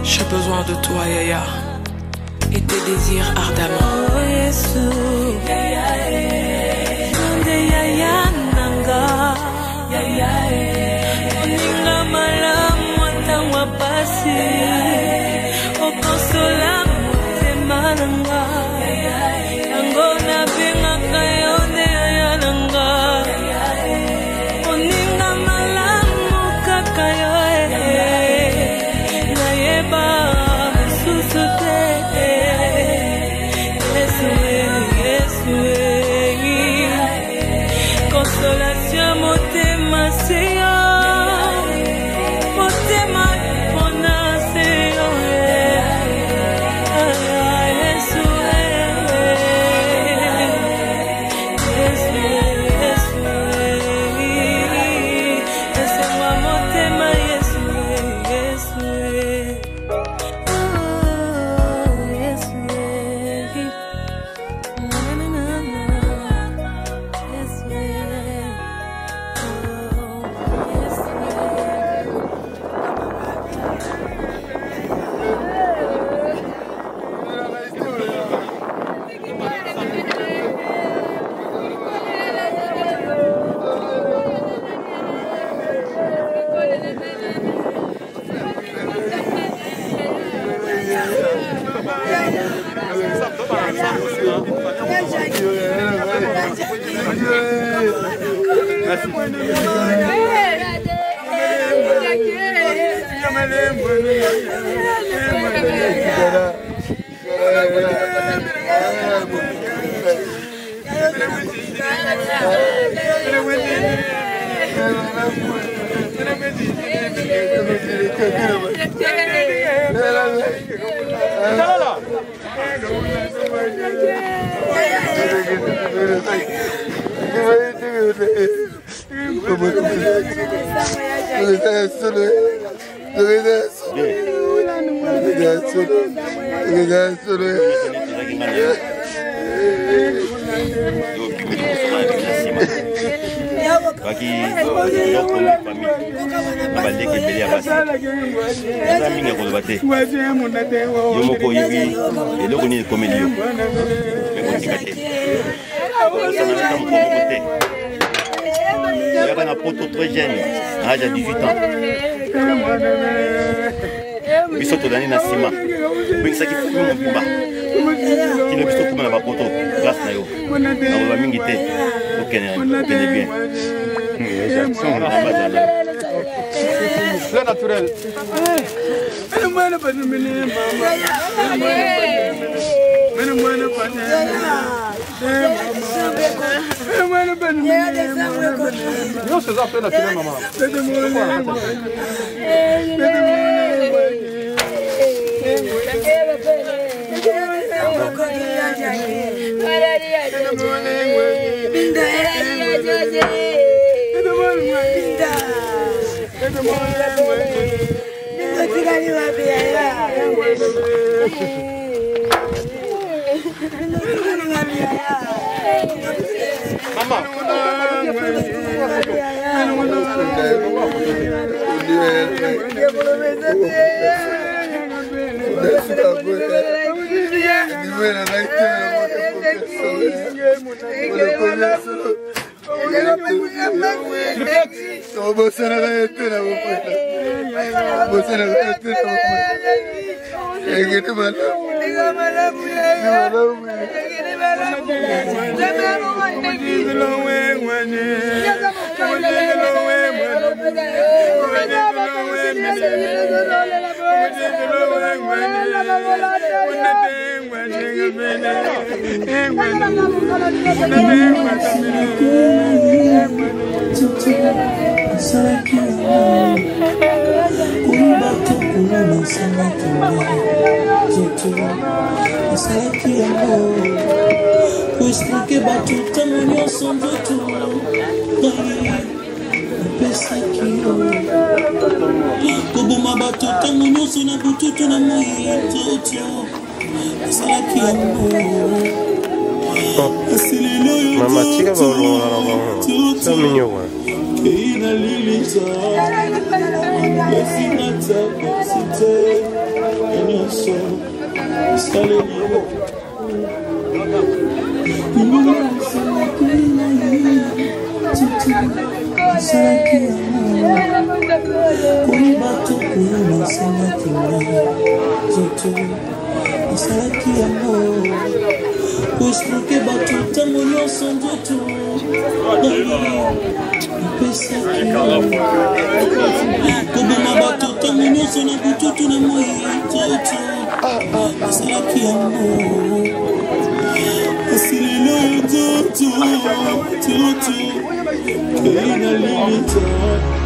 Speaker 16: J'ai besoin de toi, Yaya. Et tes désirs ardemment.
Speaker 15: Consolation, motema, Seigneur. Motema, mona, Seigneur. Laissez-moi motema,
Speaker 7: très jeune, à l'âge de 18 ans. Biso to dani na sima. Bingisa ki fumu mkumba. Kino biso kuma na bapoto grâce na yo. Na ba mingi te. Okene bien.
Speaker 11: C'est naturel. Non, c'est ça, naturel, maman.
Speaker 5: Mama, tika ba olonga na bango. C'est mignon.
Speaker 1: Pois porque batu tamanho são do tu pensa que como uma batu tamanho são na bututu na moi toto será que amor assim não toto que na limita